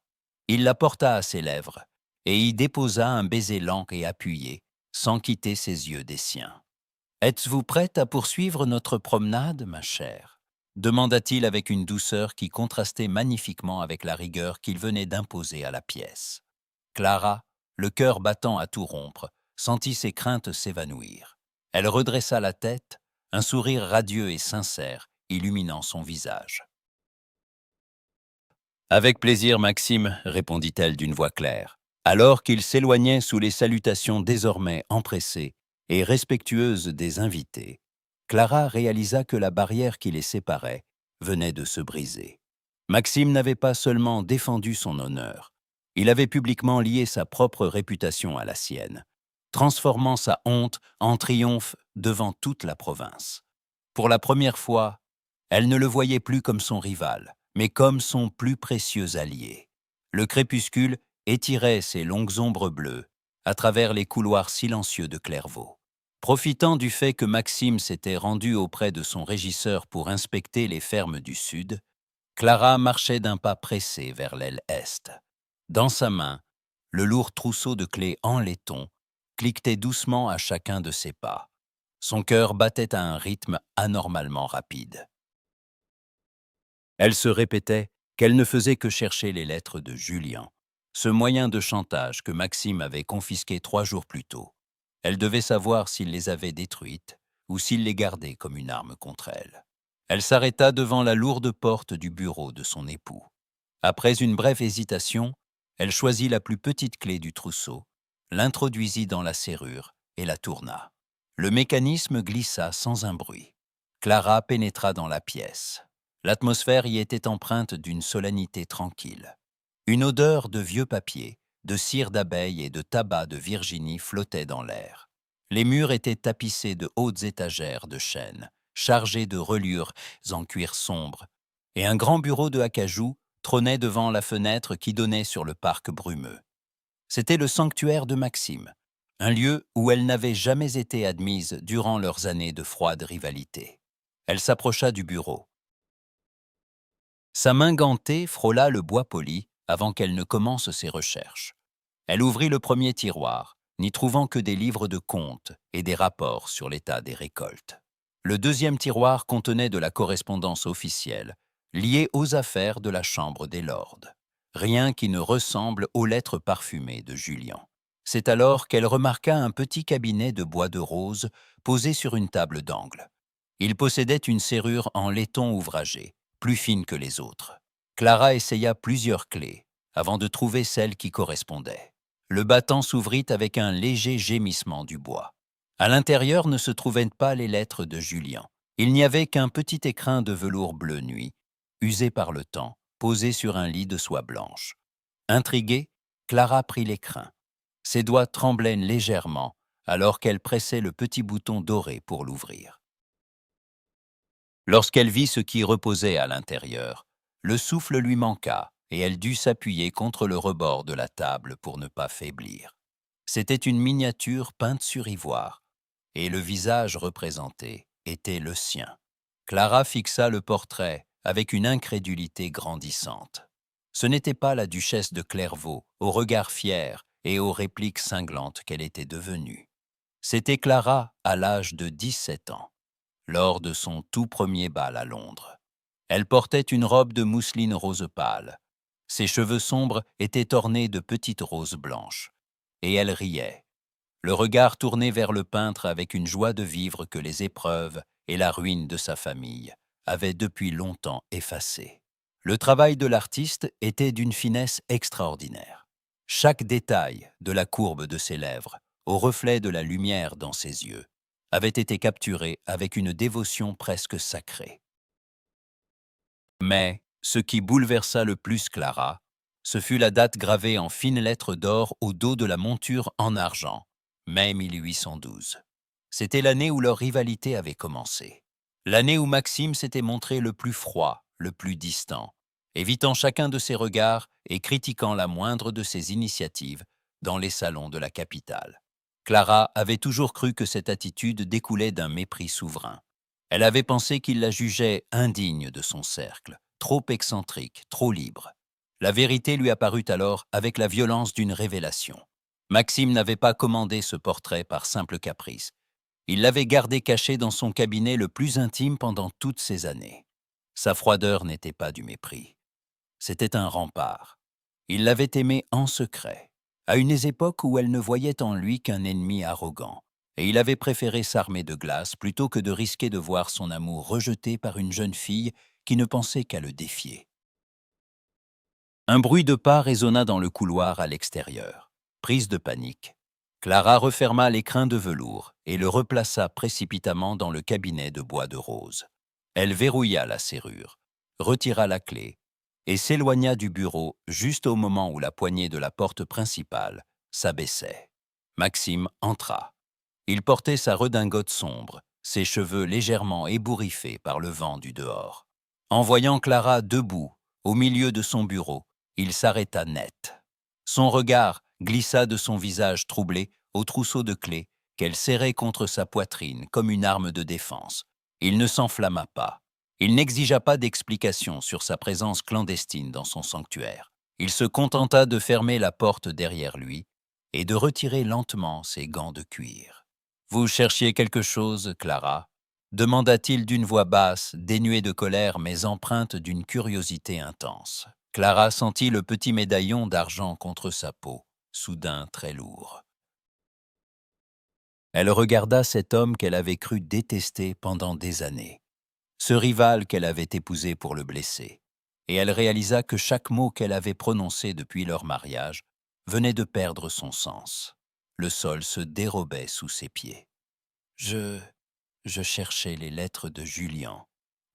Il la porta à ses lèvres et y déposa un baiser lent et appuyé, sans quitter ses yeux des siens. « Êtes-vous prête à poursuivre notre promenade, ma chère ?» demanda-t-il avec une douceur qui contrastait magnifiquement avec la rigueur qu'il venait d'imposer à la pièce. Clara, le cœur battant à tout rompre, sentit ses craintes s'évanouir. Elle redressa la tête, un sourire radieux et sincère illuminant son visage. « Avec plaisir, Maxime, répondit-elle d'une voix claire, alors qu'il s'éloignait sous les salutations désormais empressées et respectueuses des invités. Clara réalisa que la barrière qui les séparait venait de se briser. Maxime n'avait pas seulement défendu son honneur, il avait publiquement lié sa propre réputation à la sienne, transformant sa honte en triomphe devant toute la province. Pour la première fois, elle ne le voyait plus comme son rival, mais comme son plus précieux allié. Le crépuscule étirait ses longues ombres bleues à travers les couloirs silencieux de Clairvaux. Profitant du fait que Maxime s'était rendu auprès de son régisseur pour inspecter les fermes du sud, Clara marchait d'un pas pressé vers l'aile est. Dans sa main, le lourd trousseau de clés en laiton cliquetait doucement à chacun de ses pas. Son cœur battait à un rythme anormalement rapide. Elle se répétait qu'elle ne faisait que chercher les lettres de Julien, ce moyen de chantage que Maxime avait confisqué 3 jours plus tôt. Elle devait savoir s'il les avait détruites ou s'il les gardait comme une arme contre elle. Elle s'arrêta devant la lourde porte du bureau de son époux. Après une brève hésitation, elle choisit la plus petite clé du trousseau, l'introduisit dans la serrure et la tourna. Le mécanisme glissa sans un bruit. Clara pénétra dans la pièce. L'atmosphère y était empreinte d'une solennité tranquille. Une odeur de vieux papier, de cire d'abeille et de tabac de Virginie flottait dans l'air. Les murs étaient tapissés de hautes étagères de chêne, chargées de reliures en cuir sombre, et un grand bureau de acajou trônait devant la fenêtre qui donnait sur le parc brumeux. C'était le sanctuaire de Maxime, un lieu où elle n'avait jamais été admise durant leurs années de froide rivalité. Elle s'approcha du bureau. Sa main gantée frôla le bois poli avant qu'elle ne commence ses recherches. Elle ouvrit le premier tiroir, n'y trouvant que des livres de comptes et des rapports sur l'état des récoltes. Le deuxième tiroir contenait de la correspondance officielle, liée aux affaires de la Chambre des Lords. Rien qui ne ressemble aux lettres parfumées de Julien. C'est alors qu'elle remarqua un petit cabinet de bois de rose posé sur une table d'angle. Il possédait une serrure en laiton ouvragé, plus fine que les autres. Clara essaya plusieurs clés, avant de trouver celle qui correspondait. Le battant s'ouvrit avec un léger gémissement du bois. À l'intérieur ne se trouvaient pas les lettres de Julien. Il n'y avait qu'un petit écrin de velours bleu nuit, usé par le temps, posé sur un lit de soie blanche. Intriguée, Clara prit l'écrin. Ses doigts tremblaient légèrement alors qu'elle pressait le petit bouton doré pour l'ouvrir. Lorsqu'elle vit ce qui reposait à l'intérieur, le souffle lui manqua et elle dut s'appuyer contre le rebord de la table pour ne pas faiblir. C'était une miniature peinte sur ivoire, et le visage représenté était le sien. Clara fixa le portrait avec une incrédulité grandissante. Ce n'était pas la duchesse de Clairvaux, au regard fier et aux répliques cinglantes qu'elle était devenue. C'était Clara à l'âge de 17 ans, lors de son tout premier bal à Londres. Elle portait une robe de mousseline rose pâle. Ses cheveux sombres étaient ornés de petites roses blanches. Et elle riait, le regard tourné vers le peintre avec une joie de vivre que les épreuves et la ruine de sa famille avaient depuis longtemps effacée. Le travail de l'artiste était d'une finesse extraordinaire. Chaque détail de la courbe de ses lèvres, au reflet de la lumière dans ses yeux, avait été capturé avec une dévotion presque sacrée. Mais ce qui bouleversa le plus Clara, ce fut la date gravée en fines lettres d'or au dos de la monture en argent, mai 1812. C'était l'année où leur rivalité avait commencé. L'année où Maxime s'était montré le plus froid, le plus distant, évitant chacun de ses regards et critiquant la moindre de ses initiatives dans les salons de la capitale. Clara avait toujours cru que cette attitude découlait d'un mépris souverain. Elle avait pensé qu'il la jugeait indigne de son cercle, trop excentrique, trop libre. La vérité lui apparut alors avec la violence d'une révélation. Maxime n'avait pas commandé ce portrait par simple caprice. Il l'avait gardé caché dans son cabinet le plus intime pendant toutes ces années. Sa froideur n'était pas du mépris. C'était un rempart. Il l'avait aimée en secret, à une époque où elle ne voyait en lui qu'un ennemi arrogant, et il avait préféré s'armer de glace plutôt que de risquer de voir son amour rejeté par une jeune fille qui ne pensait qu'à le défier. Un bruit de pas résonna dans le couloir à l'extérieur. Prise de panique, Clara referma l'écrin de velours et le replaça précipitamment dans le cabinet de bois de rose. Elle verrouilla la serrure, retira la clé et s'éloigna du bureau juste au moment où la poignée de la porte principale s'abaissait. Maxime entra. Il portait sa redingote sombre, ses cheveux légèrement ébouriffés par le vent du dehors. En voyant Clara debout, au milieu de son bureau, il s'arrêta net. Son regard glissa de son visage troublé au trousseau de clés qu'elle serrait contre sa poitrine comme une arme de défense. Il ne s'enflamma pas. Il n'exigea pas d'explication sur sa présence clandestine dans son sanctuaire. Il se contenta de fermer la porte derrière lui et de retirer lentement ses gants de cuir. « Vous cherchiez quelque chose, Clara ?» demanda-t-il d'une voix basse, dénuée de colère mais empreinte d'une curiosité intense. Clara sentit le petit médaillon d'argent contre sa peau, soudain très lourd. Elle regarda cet homme qu'elle avait cru détester pendant des années, ce rival qu'elle avait épousé pour le blesser, et elle réalisa que chaque mot qu'elle avait prononcé depuis leur mariage venait de perdre son sens. Le sol se dérobait sous ses pieds. « Je cherchais les lettres de Julien,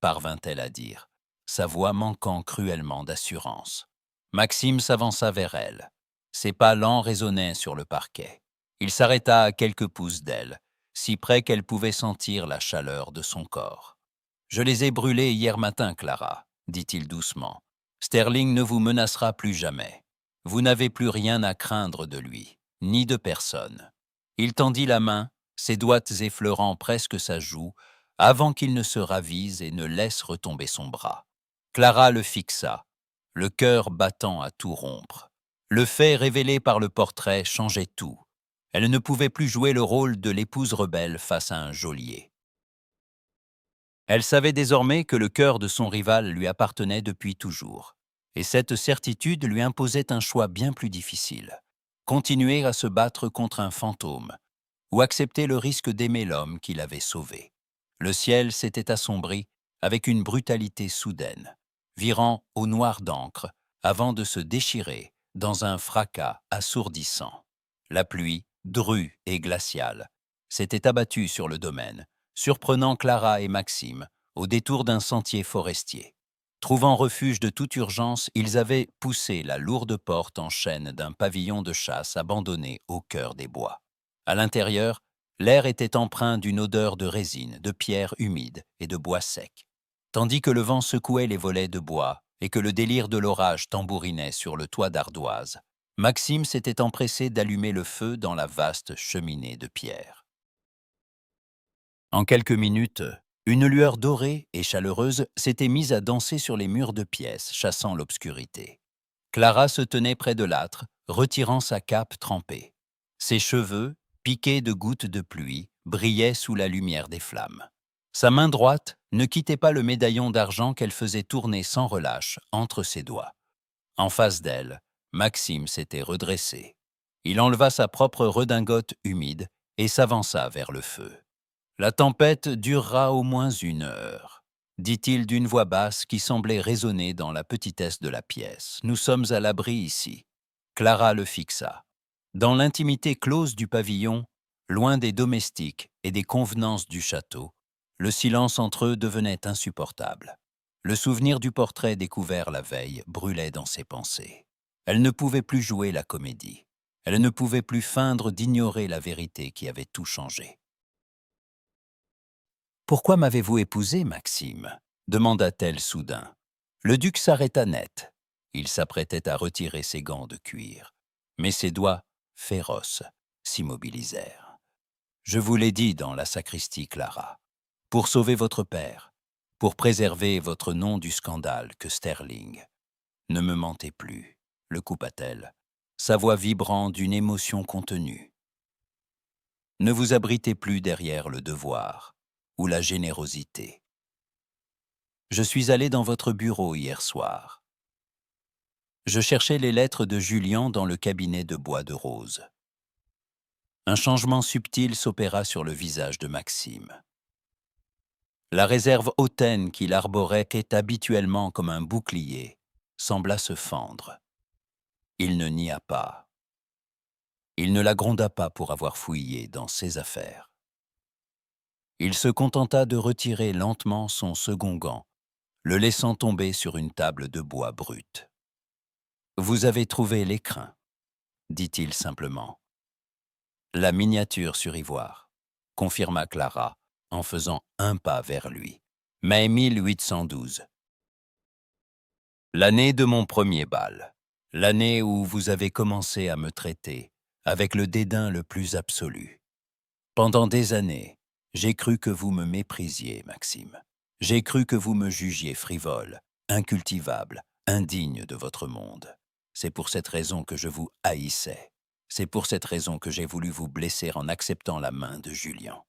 parvint-elle à dire, sa voix manquant cruellement d'assurance. Maxime s'avança vers elle. Ses pas lents résonnaient sur le parquet. Il s'arrêta à quelques pouces d'elle, si près qu'elle pouvait sentir la chaleur de son corps. « Je les ai brûlés hier matin, Clara, » dit-il doucement. « Sterling ne vous menacera plus jamais. Vous n'avez plus rien à craindre de lui, ni de personne. » Il tendit la main, ses doigts effleurant presque sa joue, avant qu'il ne se ravise et ne laisse retomber son bras. Clara le fixa, le cœur battant à tout rompre. Le fait révélé par le portrait changeait tout. Elle ne pouvait plus jouer le rôle de l'épouse rebelle face à un geôlier. Elle savait désormais que le cœur de son rival lui appartenait depuis toujours. Et cette certitude lui imposait un choix bien plus difficile. Continuer à se battre contre un fantôme, ou accepter le risque d'aimer l'homme qui l'avait sauvé. Le ciel s'était assombri avec une brutalité soudaine, virant au noir d'encre avant de se déchirer dans un fracas assourdissant. La pluie, drue et glaciale, s'était abattue sur le domaine, surprenant Clara et Maxime au détour d'un sentier forestier. Trouvant refuge de toute urgence, ils avaient poussé la lourde porte en chêne d'un pavillon de chasse abandonné au cœur des bois. À l'intérieur, l'air était empreint d'une odeur de résine, de pierres humides et de bois sec. Tandis que le vent secouait les volets de bois et que le délire de l'orage tambourinait sur le toit d'ardoise, Maxime s'était empressé d'allumer le feu dans la vaste cheminée de pierre. En quelques minutes, une lueur dorée et chaleureuse s'était mise à danser sur les murs de pièces, chassant l'obscurité. Clara se tenait près de l'âtre, retirant sa cape trempée. Ses cheveux, piqués de gouttes de pluie, brillaient sous la lumière des flammes. Sa main droite ne quittait pas le médaillon d'argent qu'elle faisait tourner sans relâche entre ses doigts. En face d'elle, Maxime s'était redressé. Il enleva sa propre redingote humide et s'avança vers le feu. « La tempête durera au moins 1 heure, dit-il d'une voix basse qui semblait résonner dans la petitesse de la pièce. Nous sommes à l'abri ici. Clara le fixa. Dans l'intimité close du pavillon, loin des domestiques et des convenances du château, le silence entre eux devenait insupportable. Le souvenir du portrait découvert la veille brûlait dans ses pensées. Elle ne pouvait plus jouer la comédie. Elle ne pouvait plus feindre d'ignorer la vérité qui avait tout changé. « Pourquoi m'avez-vous épousé, Maxime » demanda-t-elle soudain. Le duc s'arrêta net. Il s'apprêtait à retirer ses gants de cuir. Mais ses doigts, féroces, s'immobilisèrent. « Je vous l'ai dit dans la sacristie, Clara. Pour sauver votre père, pour préserver votre nom du scandale que Sterling. Ne me mentez plus, le coupa-t-elle, sa voix vibrant d'une émotion contenue. Ne vous abritez plus derrière le devoir ou la générosité. Je suis allé dans votre bureau hier soir. Je cherchais les lettres de Julien dans le cabinet de bois de rose. Un changement subtil s'opéra sur le visage de Maxime. La réserve hautaine qu'il arborait habituellement comme un bouclier sembla se fendre. Il ne nia pas. Il ne la gronda pas pour avoir fouillé dans ses affaires. Il se contenta de retirer lentement son second gant, le laissant tomber sur une table de bois brut. « Vous avez trouvé l'écrin, dit-il simplement. « La miniature sur ivoire, confirma Clara en faisant un pas vers lui. Mai 1812. L'année de mon premier bal, l'année où vous avez commencé à me traiter avec le dédain le plus absolu. Pendant des années, j'ai cru que vous me méprisiez, Maxime. J'ai cru que vous me jugiez frivole, incultivable, indigne de votre monde. C'est pour cette raison que je vous haïssais. C'est pour cette raison que j'ai voulu vous blesser en acceptant la main de Julien. »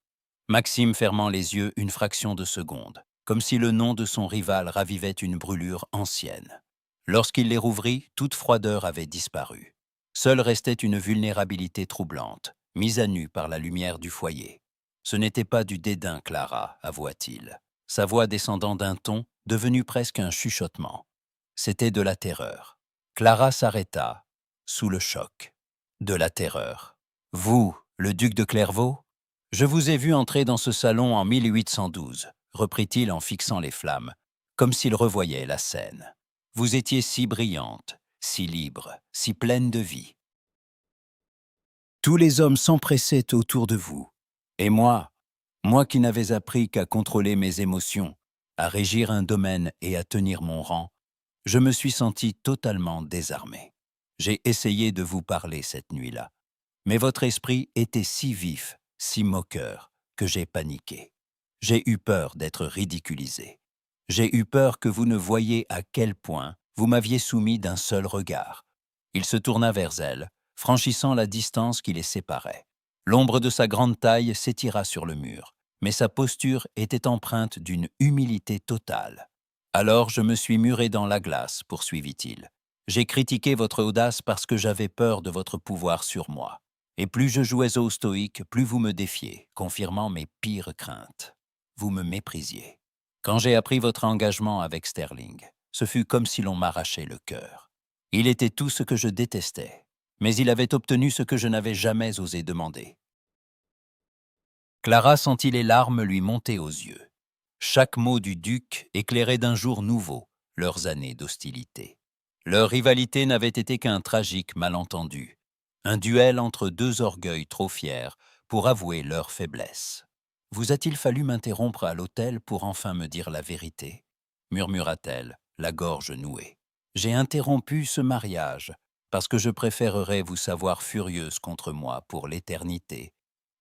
Maxime fermant les yeux une fraction de seconde, comme si le nom de son rival ravivait une brûlure ancienne. Lorsqu'il les rouvrit, toute froideur avait disparu. Seule restait une vulnérabilité troublante, mise à nu par la lumière du foyer. Ce n'était pas du dédain, Clara, avoua-t-il, sa voix descendant d'un ton devenu presque un chuchotement. C'était de la terreur. Clara s'arrêta, sous le choc. De la terreur. « Vous, le duc de Clairvaux ? Je vous ai vu entrer dans ce salon en 1812, reprit-il en fixant les flammes, comme s'il revoyait la scène. Vous étiez si brillante, si libre, si pleine de vie. Tous les hommes s'empressaient autour de vous. Et moi qui n'avais appris qu'à contrôler mes émotions, à régir un domaine et à tenir mon rang, je me suis senti totalement désarmé. J'ai essayé de vous parler cette nuit-là, mais votre esprit était si vif, si moqueur, que j'ai paniqué. J'ai eu peur d'être ridiculisé. J'ai eu peur que vous ne voyiez à quel point vous m'aviez soumis d'un seul regard. Il se tourna vers elle, franchissant la distance qui les séparait. L'ombre de sa grande taille s'étira sur le mur, mais sa posture était empreinte d'une humilité totale. Alors je me suis muré dans la glace, poursuivit-il. J'ai critiqué votre audace parce que j'avais peur de votre pouvoir sur moi. Et plus je jouais au stoïque, plus vous me défiez, confirmant mes pires craintes. Vous me méprisiez. Quand j'ai appris votre engagement avec Sterling, ce fut comme si l'on m'arrachait le cœur. Il était tout ce que je détestais, mais il avait obtenu ce que je n'avais jamais osé demander. Clara sentit les larmes lui monter aux yeux. Chaque mot du duc éclairait d'un jour nouveau leurs années d'hostilité. Leur rivalité n'avait été qu'un tragique malentendu, un duel entre deux orgueils trop fiers pour avouer leur faiblesse. « Vous a-t-il fallu m'interrompre à l'hôtel pour enfin me dire la vérité ?» murmura-t-elle, la gorge nouée. « J'ai interrompu ce mariage parce que je préférerais vous savoir furieuse contre moi pour l'éternité,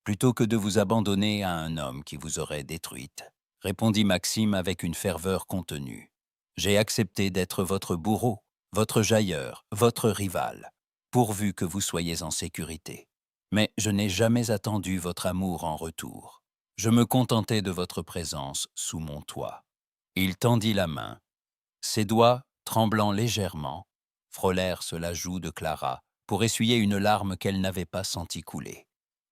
plutôt que de vous abandonner à un homme qui vous aurait détruite, » répondit Maxime avec une ferveur contenue. « J'ai accepté d'être votre bourreau, votre jailleur, votre rival, pourvu que vous soyez en sécurité. Mais je n'ai jamais attendu votre amour en retour. Je me contentais de votre présence sous mon toit. » Il tendit la main. Ses doigts, tremblant légèrement, frôlèrent sur la joue de Clara pour essuyer une larme qu'elle n'avait pas senti couler.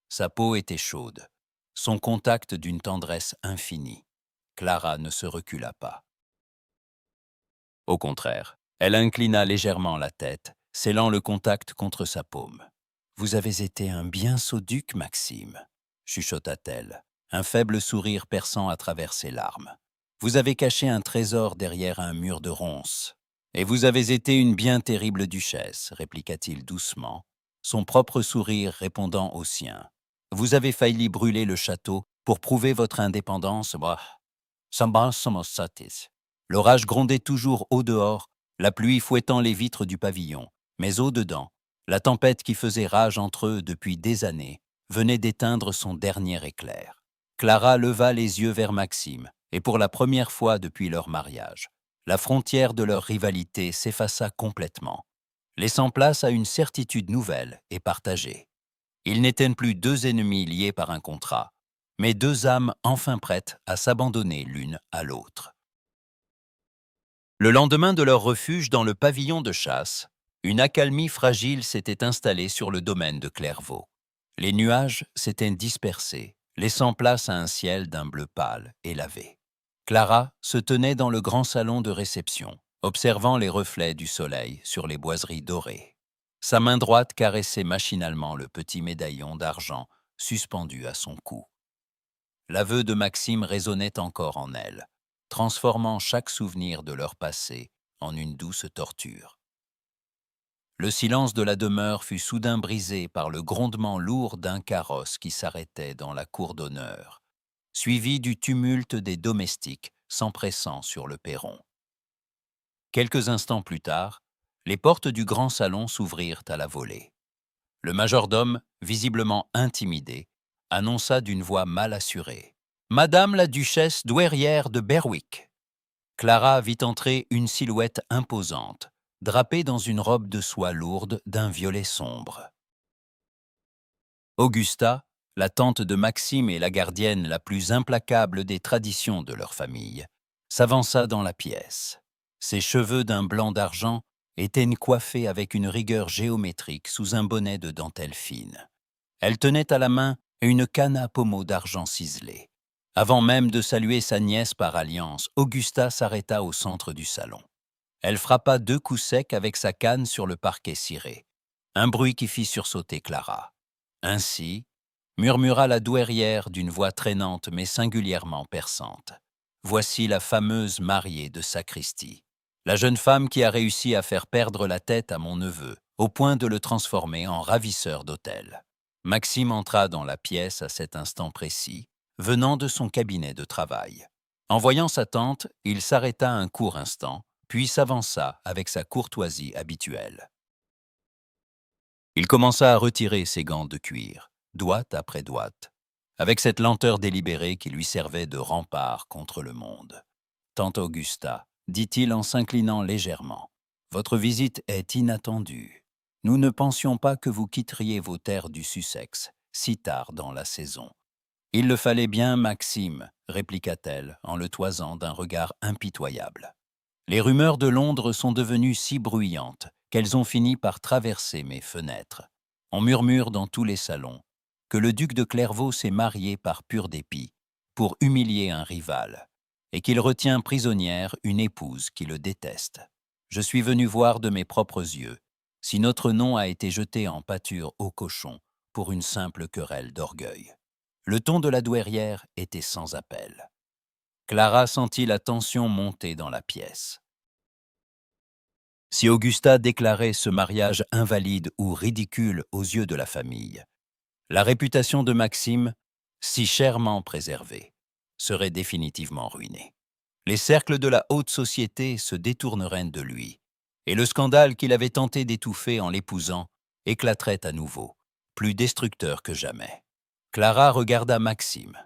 Sa peau était chaude, son contact d'une tendresse infinie. Clara ne se recula pas. Au contraire, elle inclina légèrement la tête, scellant le contact contre sa paume. « Vous avez été un bien sot duc, Maxime, » chuchota-t-elle, un faible sourire perçant à travers ses larmes. « Vous avez caché un trésor derrière un mur de ronces. Et vous avez été une bien terrible duchesse, » répliqua-t-il doucement, son propre sourire répondant au sien. « Vous avez failli brûler le château pour prouver votre indépendance. Bah, l'orage grondait toujours au-dehors, la pluie fouettant les vitres du pavillon, mais au-dedans, la tempête qui faisait rage entre eux depuis des années venait d'éteindre son dernier éclair. Clara leva les yeux vers Maxime, et pour la première fois depuis leur mariage, la frontière de leur rivalité s'effaça complètement, laissant place à une certitude nouvelle et partagée. Ils n'étaient plus deux ennemis liés par un contrat, mais deux âmes enfin prêtes à s'abandonner l'une à l'autre. Le lendemain de leur refuge dans le pavillon de chasse, une accalmie fragile s'était installée sur le domaine de Clairvaux. Les nuages s'étaient dispersés, laissant place à un ciel d'un bleu pâle et lavé. Clara se tenait dans le grand salon de réception, observant les reflets du soleil sur les boiseries dorées. Sa main droite caressait machinalement le petit médaillon d'argent suspendu à son cou. L'aveu de Maxime résonnait encore en elle, transformant chaque souvenir de leur passé en une douce torture. Le silence de la demeure fut soudain brisé par le grondement lourd d'un carrosse qui s'arrêtait dans la cour d'honneur, suivi du tumulte des domestiques s'empressant sur le perron. Quelques instants plus tard, les portes du grand salon s'ouvrirent à la volée. Le majordome, visiblement intimidé, annonça d'une voix mal assurée: « Madame la duchesse douairière de Berwick. » Clara vit entrer une silhouette imposante, drapée dans une robe de soie lourde d'un violet sombre. Augusta, la tante de Maxime et la gardienne la plus implacable des traditions de leur famille, s'avança dans la pièce. Ses cheveux d'un blanc d'argent étaient coiffés avec une rigueur géométrique sous un bonnet de dentelle fine. Elle tenait à la main une canne à pommeau d'argent ciselé. Avant même de saluer sa nièce par alliance, Augusta s'arrêta au centre du salon. Elle frappa 2 coups secs avec sa canne sur le parquet ciré, un bruit qui fit sursauter Clara. Ainsi, murmura la douairière d'une voix traînante mais singulièrement perçante. Voici la fameuse mariée de sacristie, la jeune femme qui a réussi à faire perdre la tête à mon neveu, au point de le transformer en ravisseur d'hôtel. Maxime entra dans la pièce à cet instant précis, venant de son cabinet de travail. En voyant sa tante, il s'arrêta un court instant, puis s'avança avec sa courtoisie habituelle. Il commença à retirer ses gants de cuir, doigt après doigt, avec cette lenteur délibérée qui lui servait de rempart contre le monde. « Tante Augusta, dit-il en s'inclinant légèrement, votre visite est inattendue. Nous ne pensions pas que vous quitteriez vos terres du Sussex, si tard dans la saison. Il le fallait bien, Maxime, répliqua-t-elle en le toisant d'un regard impitoyable. Les rumeurs de Londres sont devenues si bruyantes qu'elles ont fini par traverser mes fenêtres. On murmure dans tous les salons que le duc de Clairvaux s'est marié par pur dépit, pour humilier un rival, et qu'il retient prisonnière une épouse qui le déteste. Je suis venu voir de mes propres yeux si notre nom a été jeté en pâture aux cochons pour une simple querelle d'orgueil. Le ton de la douairière était sans appel. Clara sentit la tension monter dans la pièce. Si Augusta déclarait ce mariage invalide ou ridicule aux yeux de la famille, la réputation de Maxime, si chèrement préservée, serait définitivement ruinée. Les cercles de la haute société se détourneraient de lui, et le scandale qu'il avait tenté d'étouffer en l'épousant éclaterait à nouveau, plus destructeur que jamais. Clara regarda Maxime.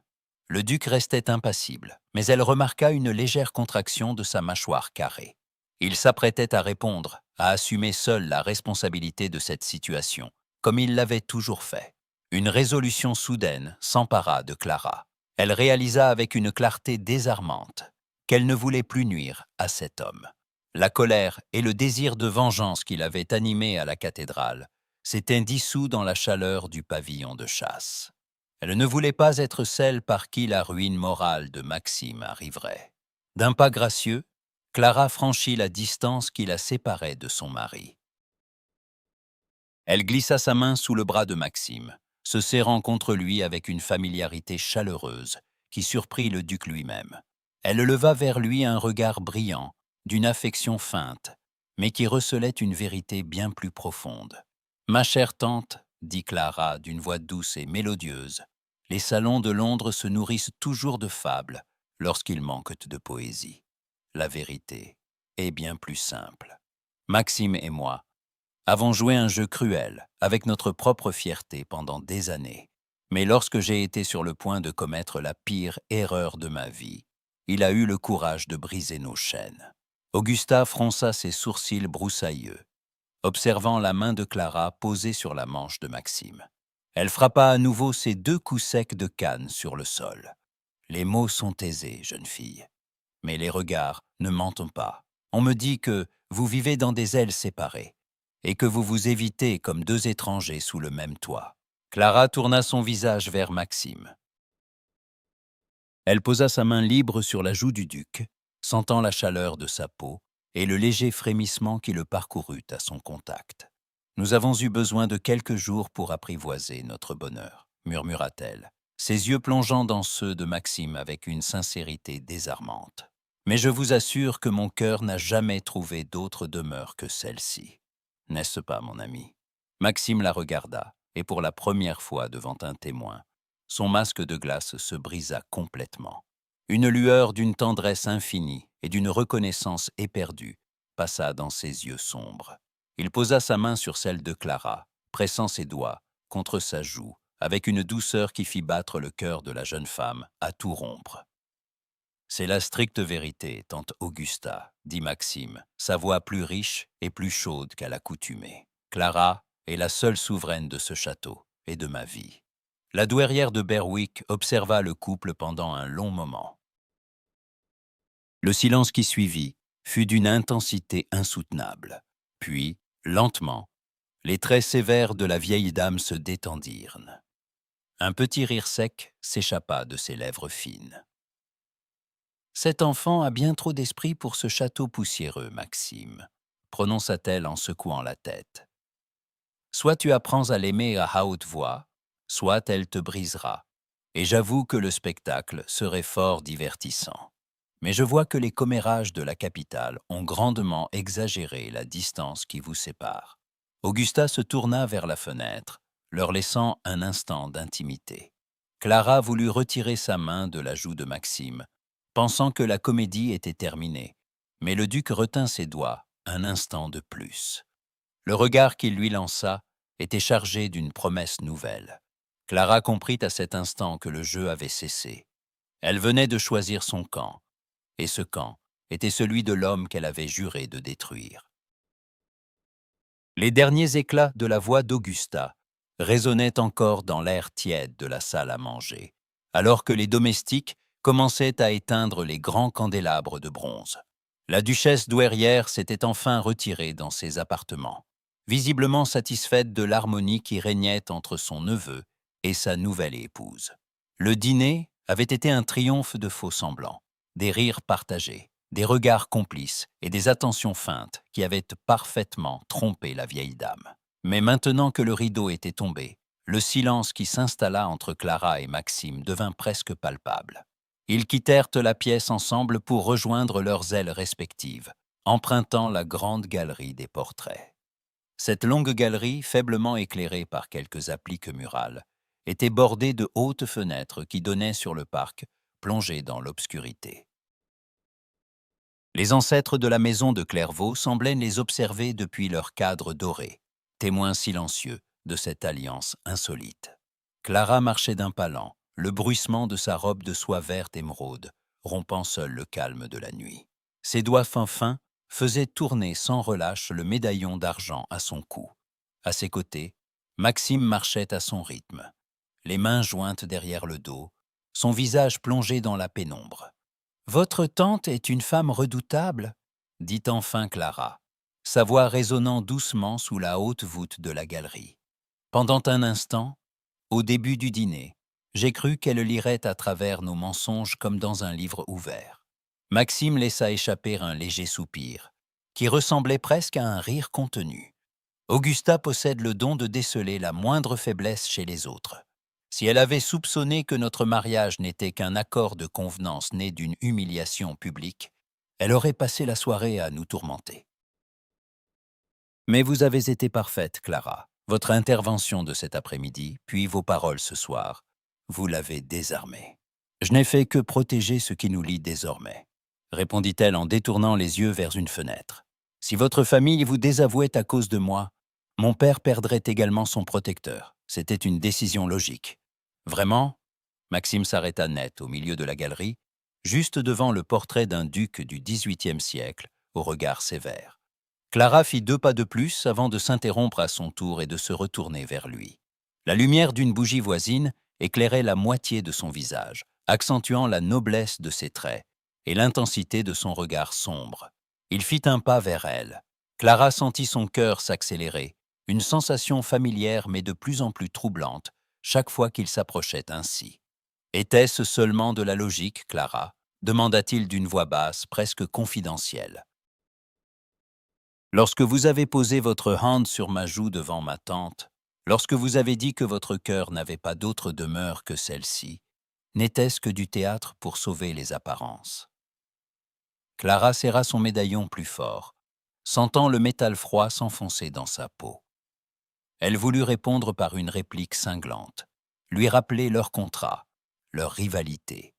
Le duc restait impassible, mais elle remarqua une légère contraction de sa mâchoire carrée. Il s'apprêtait à répondre, à assumer seul la responsabilité de cette situation, comme il l'avait toujours fait. Une résolution soudaine s'empara de Clara. Elle réalisa avec une clarté désarmante qu'elle ne voulait plus nuire à cet homme. La colère et le désir de vengeance qui l'avaient animée à la cathédrale s'étaient dissous dans la chaleur du pavillon de chasse. Elle ne voulait pas être celle par qui la ruine morale de Maxime arriverait. D'un pas gracieux, Clara franchit la distance qui la séparait de son mari. Elle glissa sa main sous le bras de Maxime, se serrant contre lui avec une familiarité chaleureuse qui surprit le duc lui-même. Elle leva vers lui un regard brillant, d'une affection feinte, mais qui recelait une vérité bien plus profonde. « Ma chère tante, dit Clara d'une voix douce et mélodieuse, les salons de Londres se nourrissent toujours de fables lorsqu'ils manquent de poésie. La vérité est bien plus simple. Maxime et moi avons joué un jeu cruel avec notre propre fierté pendant des années. Mais lorsque j'ai été sur le point de commettre la pire erreur de ma vie, il a eu le courage de briser nos chaînes. » Augusta fronça ses sourcils broussailleux, observant la main de Clara posée sur la manche de Maxime. Elle frappa à nouveau ses 2 coups secs de canne sur le sol. « Les mots sont aisés, jeune fille, mais les regards ne mentent pas. On me dit que vous vivez dans des ailes séparées et que vous vous évitez comme 2 étrangers sous le même toit. » Clara tourna son visage vers Maxime. Elle posa sa main libre sur la joue du duc, sentant la chaleur de sa peau et le léger frémissement qui le parcourut à son contact. « Nous avons eu besoin de quelques jours pour apprivoiser notre bonheur, » murmura-t-elle, ses yeux plongeant dans ceux de Maxime avec une sincérité désarmante. « Mais je vous assure que mon cœur n'a jamais trouvé d'autre demeure que celle-ci. N'est-ce pas, mon ami ?» Maxime la regarda, et pour la première fois devant un témoin, son masque de glace se brisa complètement. Une lueur d'une tendresse infinie et d'une reconnaissance éperdue passa dans ses yeux sombres. Il posa sa main sur celle de Clara, pressant ses doigts contre sa joue, avec une douceur qui fit battre le cœur de la jeune femme à tout rompre. « C'est la stricte vérité, tante Augusta, » dit Maxime, sa voix plus riche et plus chaude qu'à l'accoutumée. « Clara est la seule souveraine de ce château et de ma vie. » La douairière de Berwick observa le couple pendant un long moment. Le silence qui suivit fut d'une intensité insoutenable. Puis, lentement, les traits sévères de la vieille dame se détendirent. Un petit rire sec s'échappa de ses lèvres fines. « Cet enfant a bien trop d'esprit pour ce château poussiéreux, Maxime, » prononça-t-elle en secouant la tête. « Soit tu apprends à l'aimer à haute voix, soit elle te brisera, et j'avoue que le spectacle serait fort divertissant. Mais je vois que les commérages de la capitale ont grandement exagéré la distance qui vous sépare. » Augusta se tourna vers la fenêtre, leur laissant un instant d'intimité. Clara voulut retirer sa main de la joue de Maxime, pensant que la comédie était terminée, mais le duc retint ses doigts un instant de plus. Le regard qu'il lui lança était chargé d'une promesse nouvelle. Clara comprit à cet instant que le jeu avait cessé. Elle venait de choisir son camp, et ce camp était celui de l'homme qu'elle avait juré de détruire. Les derniers éclats de la voix d'Augusta résonnaient encore dans l'air tiède de la salle à manger, alors que les domestiques commençaient à éteindre les grands candélabres de bronze. La duchesse douairière s'était enfin retirée dans ses appartements, visiblement satisfaite de l'harmonie qui régnait entre son neveu et sa nouvelle épouse. Le dîner avait été un triomphe de faux-semblants, des rires partagés, des regards complices et des attentions feintes qui avaient parfaitement trompé la vieille dame. Mais maintenant que le rideau était tombé, le silence qui s'installa entre Clara et Maxime devint presque palpable. Ils quittèrent la pièce ensemble pour rejoindre leurs ailes respectives, empruntant la grande galerie des portraits. Cette longue galerie, faiblement éclairée par quelques appliques murales, était bordée de hautes fenêtres qui donnaient sur le parc, plongé dans l'obscurité. Les ancêtres de la maison de Clairvaux semblaient les observer depuis leur cadre doré, témoins silencieux de cette alliance insolite. Clara marchait d'un pas lent, le bruissement de sa robe de soie verte émeraude, rompant seul le calme de la nuit. Ses doigts fins faisaient tourner sans relâche le médaillon d'argent à son cou. À ses côtés, Maxime marchait à son rythme, les mains jointes derrière le dos, son visage plongé dans la pénombre. « Votre tante est une femme redoutable » dit enfin Clara, sa voix résonnant doucement sous la haute voûte de la galerie. Pendant un instant, au début du dîner, j'ai cru qu'elle lirait à travers nos mensonges comme dans un livre ouvert. Maxime laissa échapper un léger soupir, qui ressemblait presque à un rire contenu. Augusta possède le don de déceler la moindre faiblesse chez les autres. Si elle avait soupçonné que notre mariage n'était qu'un accord de convenance né d'une humiliation publique, elle aurait passé la soirée à nous tourmenter. Mais vous avez été parfaite, Clara. Votre intervention de cet après-midi, puis vos paroles ce soir, vous l'avez désarmée. Je n'ai fait que protéger ce qui nous lie désormais, répondit-elle en détournant les yeux vers une fenêtre. Si votre famille vous désavouait à cause de moi, mon père perdrait également son protecteur. C'était une décision logique. Vraiment? Maxime s'arrêta net au milieu de la galerie, juste devant le portrait d'un duc du XVIIIe siècle, au regard sévère. Clara fit 2 pas de plus avant de s'interrompre à son tour et de se retourner vers lui. La lumière d'une bougie voisine éclairait la moitié de son visage, accentuant la noblesse de ses traits et l'intensité de son regard sombre. Il fit un pas vers elle. Clara sentit son cœur s'accélérer, une sensation familière mais de plus en plus troublante chaque fois qu'il s'approchait ainsi. « Était-ce seulement de la logique, Clara » demanda-t-il d'une voix basse, presque confidentielle. Lorsque vous avez posé votre hand sur ma joue devant ma tante, lorsque vous avez dit que votre cœur n'avait pas d'autre demeure que celle-ci, n'était-ce que du théâtre pour sauver les apparences. Clara serra son médaillon plus fort, sentant le métal froid s'enfoncer dans sa peau. Elle voulut répondre par une réplique cinglante, lui rappeler leur contrat, leur rivalité,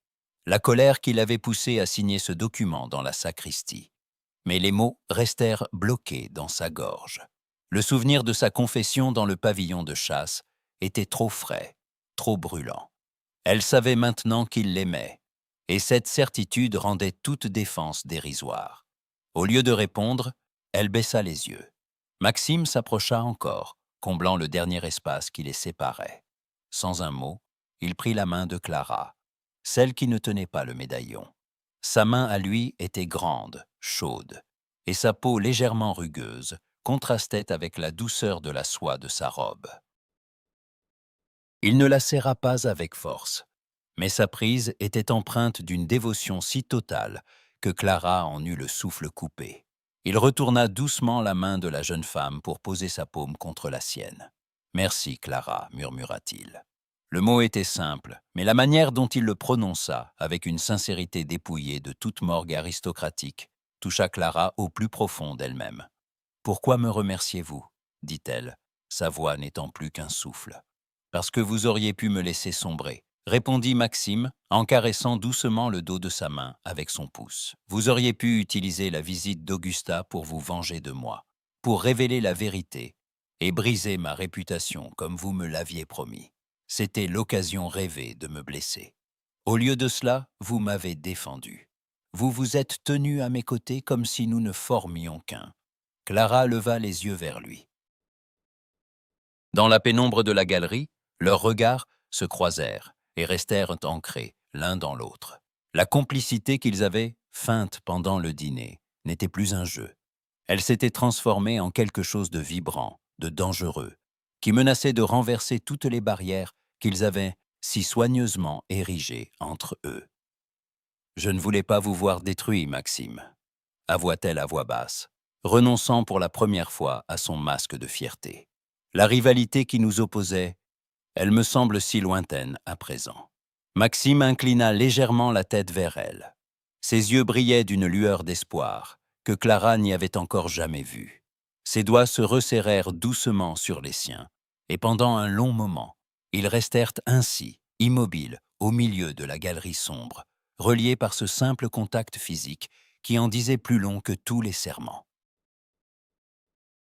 la colère qui l'avait poussée à signer ce document dans la sacristie. Mais les mots restèrent bloqués dans sa gorge. Le souvenir de sa confession dans le pavillon de chasse était trop frais, trop brûlant. Elle savait maintenant qu'il l'aimait, et cette certitude rendait toute défense dérisoire. Au lieu de répondre, elle baissa les yeux. Maxime s'approcha encore, comblant le dernier espace qui les séparait. Sans un mot, il prit la main de Clara, celle qui ne tenait pas le médaillon. Sa main à lui était grande, chaude, et sa peau légèrement rugueuse contrastait avec la douceur de la soie de sa robe. Il ne la serra pas avec force, mais sa prise était empreinte d'une dévotion si totale que Clara en eut le souffle coupé. Il retourna doucement la main de la jeune femme pour poser sa paume contre la sienne. « Merci, Clara », murmura-t-il. Le mot était simple, mais la manière dont il le prononça, avec une sincérité dépouillée de toute morgue aristocratique, toucha Clara au plus profond d'elle-même. « Pourquoi me remerciez-vous » dit-elle, sa voix n'étant plus qu'un souffle. « Parce que vous auriez pu me laisser sombrer », répondit Maxime, en caressant doucement le dos de sa main avec son pouce. « Vous auriez pu utiliser la visite d'Augusta pour vous venger de moi, pour révéler la vérité et briser ma réputation comme vous me l'aviez promis. C'était l'occasion rêvée de me blesser. Au lieu de cela, vous m'avez défendu. Vous vous êtes tenu à mes côtés comme si nous ne formions qu'un. » Clara leva les yeux vers lui. Dans la pénombre de la galerie, leurs regards se croisèrent et restèrent ancrés l'un dans l'autre. La complicité qu'ils avaient, feinte pendant le dîner, n'était plus un jeu. Elle s'était transformée en quelque chose de vibrant, de dangereux, qui menaçait de renverser toutes les barrières qu'ils avaient si soigneusement érigées entre eux. « Je ne voulais pas vous voir détruit, Maxime », avoua-t-elle à voix basse, renonçant pour la première fois à son masque de fierté. La rivalité qui nous opposait, elle me semble si lointaine à présent. Maxime inclina légèrement la tête vers elle. Ses yeux brillaient d'une lueur d'espoir que Clara n'y avait encore jamais vue. Ses doigts se resserrèrent doucement sur les siens, et pendant un long moment, ils restèrent ainsi, immobiles, au milieu de la galerie sombre, reliés par ce simple contact physique qui en disait plus long que tous les serments.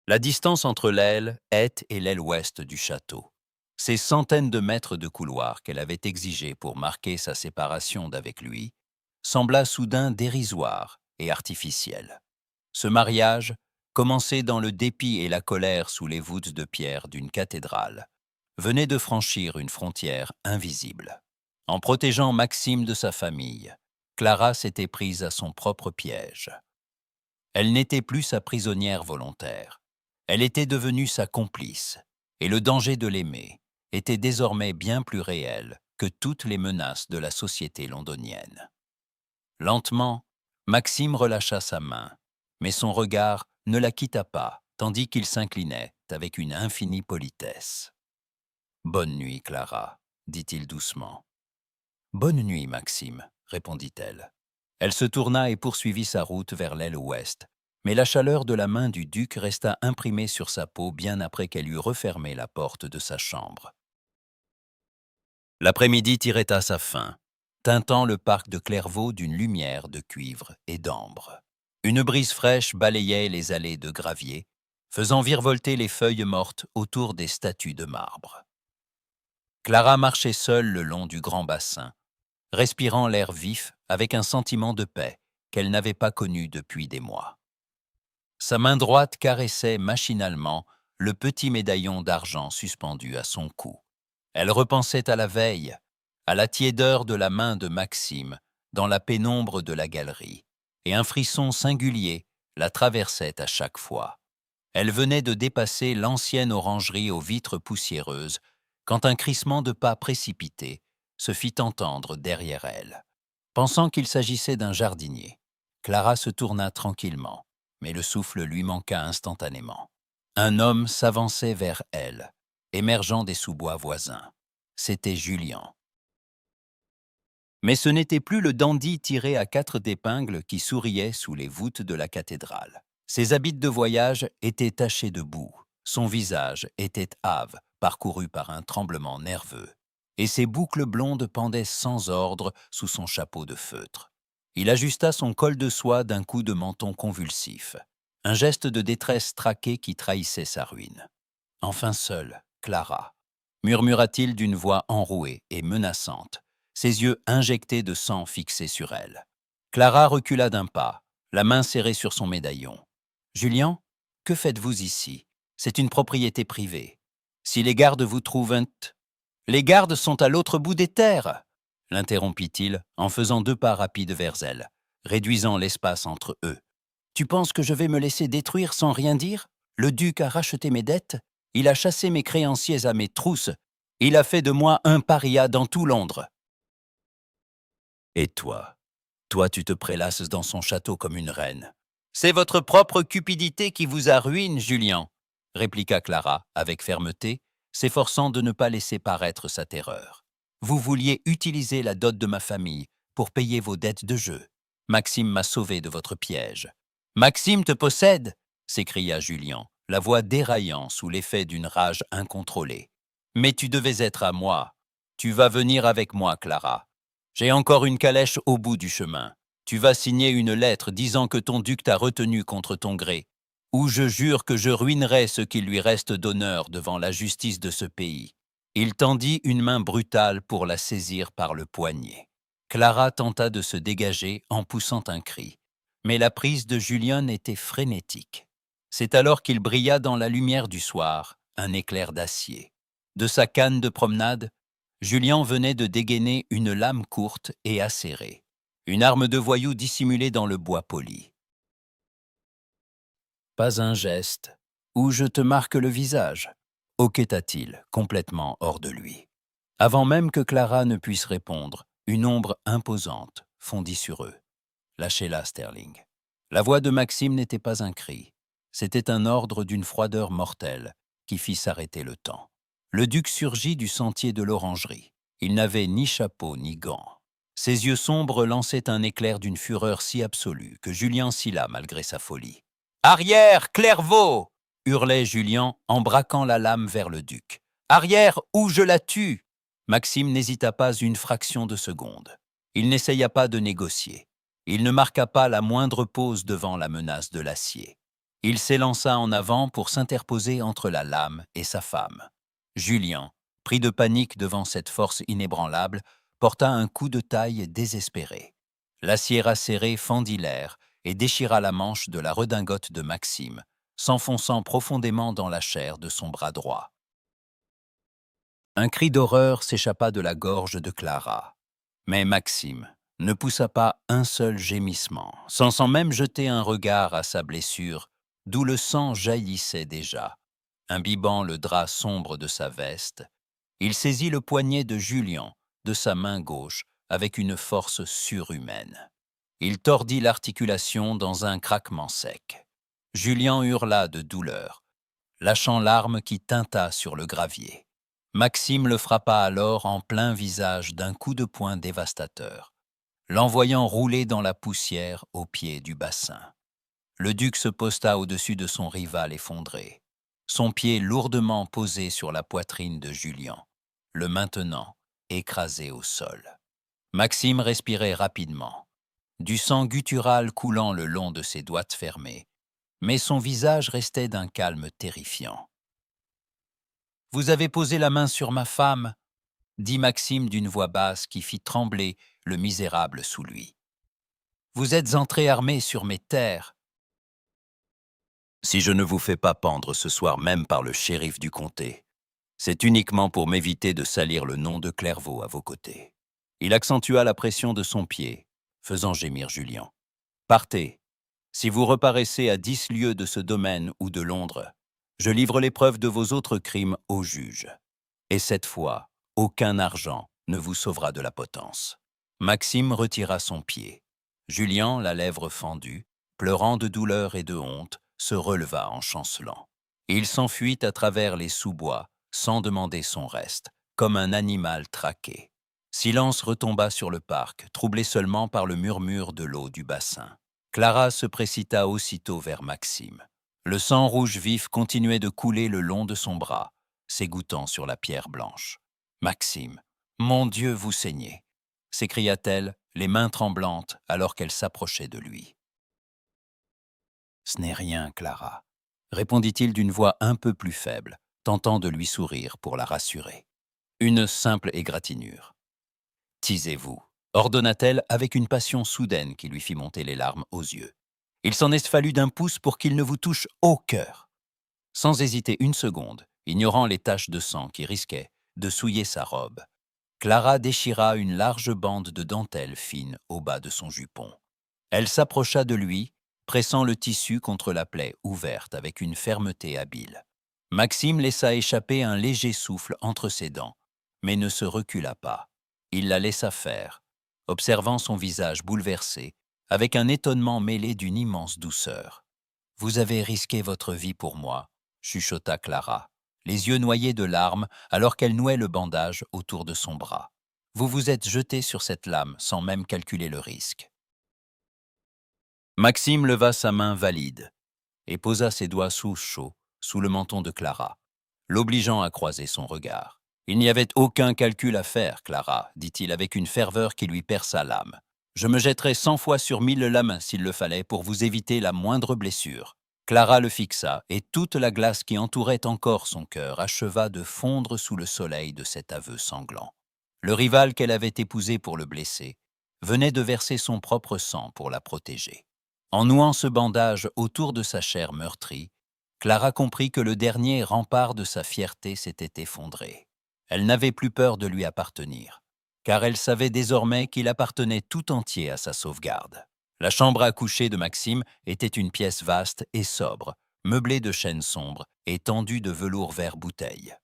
La distance entre l'aile est et l'aile ouest du château, ces centaines de mètres de couloir qu'elle avait exigés pour marquer sa séparation d'avec lui, sembla soudain dérisoire et artificiel. Ce mariage, commencé dans le dépit et la colère sous les voûtes de pierre d'une cathédrale, venait de franchir une frontière invisible. En protégeant Maxime de sa famille, Clara s'était prise à son propre piège. Elle n'était plus sa prisonnière volontaire. Elle était devenue sa complice, et le danger de l'aimer était désormais bien plus réel que toutes les menaces de la société londonienne. Lentement, Maxime relâcha sa main, mais son regard ne la quitta pas, tandis qu'il s'inclinait avec une infinie politesse. « Bonne nuit, Clara, » dit-il doucement. « Bonne nuit, Maxime, » répondit-elle. Elle se tourna et poursuivit sa route vers l'aile ouest, mais la chaleur de la main du duc resta imprimée sur sa peau bien après qu'elle eut refermé la porte de sa chambre. L'après-midi tirait à sa fin, teintant le parc de Clairvaux d'une lumière de cuivre et d'ambre. Une brise fraîche balayait les allées de gravier, faisant virevolter les feuilles mortes autour des statues de marbre. Clara marchait seule le long du grand bassin, respirant l'air vif avec un sentiment de paix qu'elle n'avait pas connu depuis des mois. Sa main droite caressait machinalement le petit médaillon d'argent suspendu à son cou. Elle repensait à la veille, à la tiédeur de la main de Maxime dans la pénombre de la galerie, et un frisson singulier la traversait à chaque fois. Elle venait de dépasser l'ancienne orangerie aux vitres poussiéreuses quand un crissement de pas précipité se fit entendre derrière elle. Pensant qu'il s'agissait d'un jardinier, Clara se tourna tranquillement, mais le souffle lui manqua instantanément. Un homme s'avançait vers elle, émergeant des sous-bois voisins. C'était Julien. Mais ce n'était plus le dandy tiré à 4 épingles qui souriait sous les voûtes de la cathédrale. Ses habits de voyage étaient tachés de boue, son visage était hâve, parcouru par un tremblement nerveux, et ses boucles blondes pendaient sans ordre sous son chapeau de feutre. Il ajusta son col de soie d'un coup de menton convulsif, un geste de détresse traqué qui trahissait sa ruine. « Enfin seule, Clara », murmura-t-il d'une voix enrouée et menaçante, ses yeux injectés de sang fixés sur elle. Clara recula d'un pas, la main serrée sur son médaillon. « Julien, que faites-vous ici? C'est une propriété privée. Si les gardes vous trouvent un... » « Les gardes sont à l'autre bout des terres !» l'interrompit-il en faisant 2 pas rapides vers elle, réduisant l'espace entre eux. « Tu penses que je vais me laisser détruire sans rien dire? Le duc a racheté mes dettes, il a chassé mes créanciers à mes trousses, il a fait de moi un paria dans tout Londres. Et toi? Toi, tu te prélasses dans son château comme une reine. C'est votre propre cupidité qui vous arruine, Julien, répliqua Clara avec fermeté, s'efforçant de ne pas laisser paraître sa terreur. Vous vouliez utiliser la dot de ma famille pour payer vos dettes de jeu. Maxime m'a sauvé de votre piège. Maxime te possède, s'écria Julien, la voix déraillant sous l'effet d'une rage incontrôlée. Mais tu devais être à moi. Tu vas venir avec moi, Clara. J'ai encore une calèche au bout du chemin. Tu vas signer une lettre disant que ton duc t'a retenu contre ton gré, ou je jure que je ruinerai ce qu'il lui reste d'honneur devant la justice de ce pays. Il tendit une main brutale pour la saisir par le poignet. Clara tenta de se dégager en poussant un cri, mais la prise de Julien était frénétique. C'est alors qu'il brilla dans la lumière du soir, un éclair d'acier. De sa canne de promenade, Julien venait de dégainer une lame courte et acérée, une arme de voyou dissimulée dans le bois poli. Pas un geste, ou je te marque le visage, hoqueta-t-il, complètement hors de lui. Avant même que Clara ne puisse répondre, une ombre imposante fondit sur eux. Lâchez-la, Sterling. La voix de Maxime n'était pas un cri. C'était un ordre d'une froideur mortelle qui fit s'arrêter le temps. Le duc surgit du sentier de l'orangerie. Il n'avait ni chapeau ni gants. Ses yeux sombres lançaient un éclair d'une fureur si absolue que Julien oscilla malgré sa folie. « Arrière, Clairvaux !» hurlait Julien en braquant la lame vers le duc. « Arrière, ou je la tue !» Maxime n'hésita pas une fraction de seconde. Il n'essaya pas de négocier. Il ne marqua pas la moindre pause devant la menace de l'acier. Il s'élança en avant pour s'interposer entre la lame et sa femme. Julien, pris de panique devant cette force inébranlable, porta un coup de taille désespéré. L'acier acéré fendit l'air et déchira la manche de la redingote de Maxime, s'enfonçant profondément dans la chair de son bras droit. Un cri d'horreur s'échappa de la gorge de Clara. Mais Maxime ne poussa pas un seul gémissement, sans même jeter un regard à sa blessure, d'où le sang jaillissait déjà. Imbibant le drap sombre de sa veste, il saisit le poignet de Julien de sa main gauche avec une force surhumaine. Il tordit l'articulation dans un craquement sec. Julien hurla de douleur, lâchant l'arme qui tinta sur le gravier. Maxime le frappa alors en plein visage d'un coup de poing dévastateur, l'envoyant rouler dans la poussière au pied du bassin. Le duc se posta au-dessus de son rival effondré, son pied lourdement posé sur la poitrine de Julien, le maintenant écrasé au sol. Maxime respirait rapidement, du sang guttural coulant le long de ses doigts fermés, mais son visage restait d'un calme terrifiant. « Vous avez posé la main sur ma femme » dit Maxime d'une voix basse qui fit trembler le misérable sous lui. « Vous êtes entré armé sur mes terres. » « Si je ne vous fais pas pendre ce soir même par le shérif du comté, c'est uniquement pour m'éviter de salir le nom de Clairvaux à vos côtés. » Il accentua la pression de son pied, faisant gémir Julien. « Partez. Si vous reparaissez à 10 lieues de ce domaine ou de Londres, je livre les preuves de vos autres crimes au juge. Et cette fois, aucun argent ne vous sauvera de la potence. » Maxime retira son pied. Julien, la lèvre fendue, pleurant de douleur et de honte, se releva en chancelant. Il s'enfuit à travers les sous-bois, sans demander son reste, comme un animal traqué. Silence retomba sur le parc, troublé seulement par le murmure de l'eau du bassin. Clara se précipita aussitôt vers Maxime. Le sang rouge vif continuait de couler le long de son bras, s'égouttant sur la pierre blanche. « Maxime, mon Dieu, vous saignez !» s'écria-t-elle, les mains tremblantes alors qu'elle s'approchait de lui. « Ce n'est rien, Clara, » répondit-il d'une voix un peu plus faible, tentant de lui sourire pour la rassurer. « Une simple égratignure. »« Taisez-vous » ordonna-t-elle avec une passion soudaine qui lui fit monter les larmes aux yeux. « Il s'en est fallu d'un pouce pour qu'il ne vous touche au cœur. » Sans hésiter une seconde, ignorant les taches de sang qui risquaient de souiller sa robe, Clara déchira une large bande de dentelle fine au bas de son jupon. Elle s'approcha de lui, pressant le tissu contre la plaie ouverte avec une fermeté habile. Maxime laissa échapper un léger souffle entre ses dents, mais ne se recula pas. Il la laissa faire, observant son visage bouleversé, avec un étonnement mêlé d'une immense douceur. « Vous avez risqué votre vie pour moi » chuchota Clara, les yeux noyés de larmes alors qu'elle nouait le bandage autour de son bras. « Vous vous êtes jeté sur cette lame sans même calculer le risque. » Maxime leva sa main valide et posa ses doigts chauds sous le menton de Clara, l'obligeant à croiser son regard. « Il n'y avait aucun calcul à faire, Clara, dit-il avec une ferveur qui lui perça l'âme. Je me jetterai 100 fois sur 1000 lames s'il le fallait pour vous éviter la moindre blessure. » Clara le fixa et toute la glace qui entourait encore son cœur acheva de fondre sous le soleil de cet aveu sanglant. Le rival qu'elle avait épousé pour le blesser venait de verser son propre sang pour la protéger. En nouant ce bandage autour de sa chair meurtrie, Clara comprit que le dernier rempart de sa fierté s'était effondré. Elle n'avait plus peur de lui appartenir, car elle savait désormais qu'il appartenait tout entier à sa sauvegarde. La chambre à coucher de Maxime était une pièce vaste et sobre, meublée de chêne sombre et tendue de velours vert bouteille.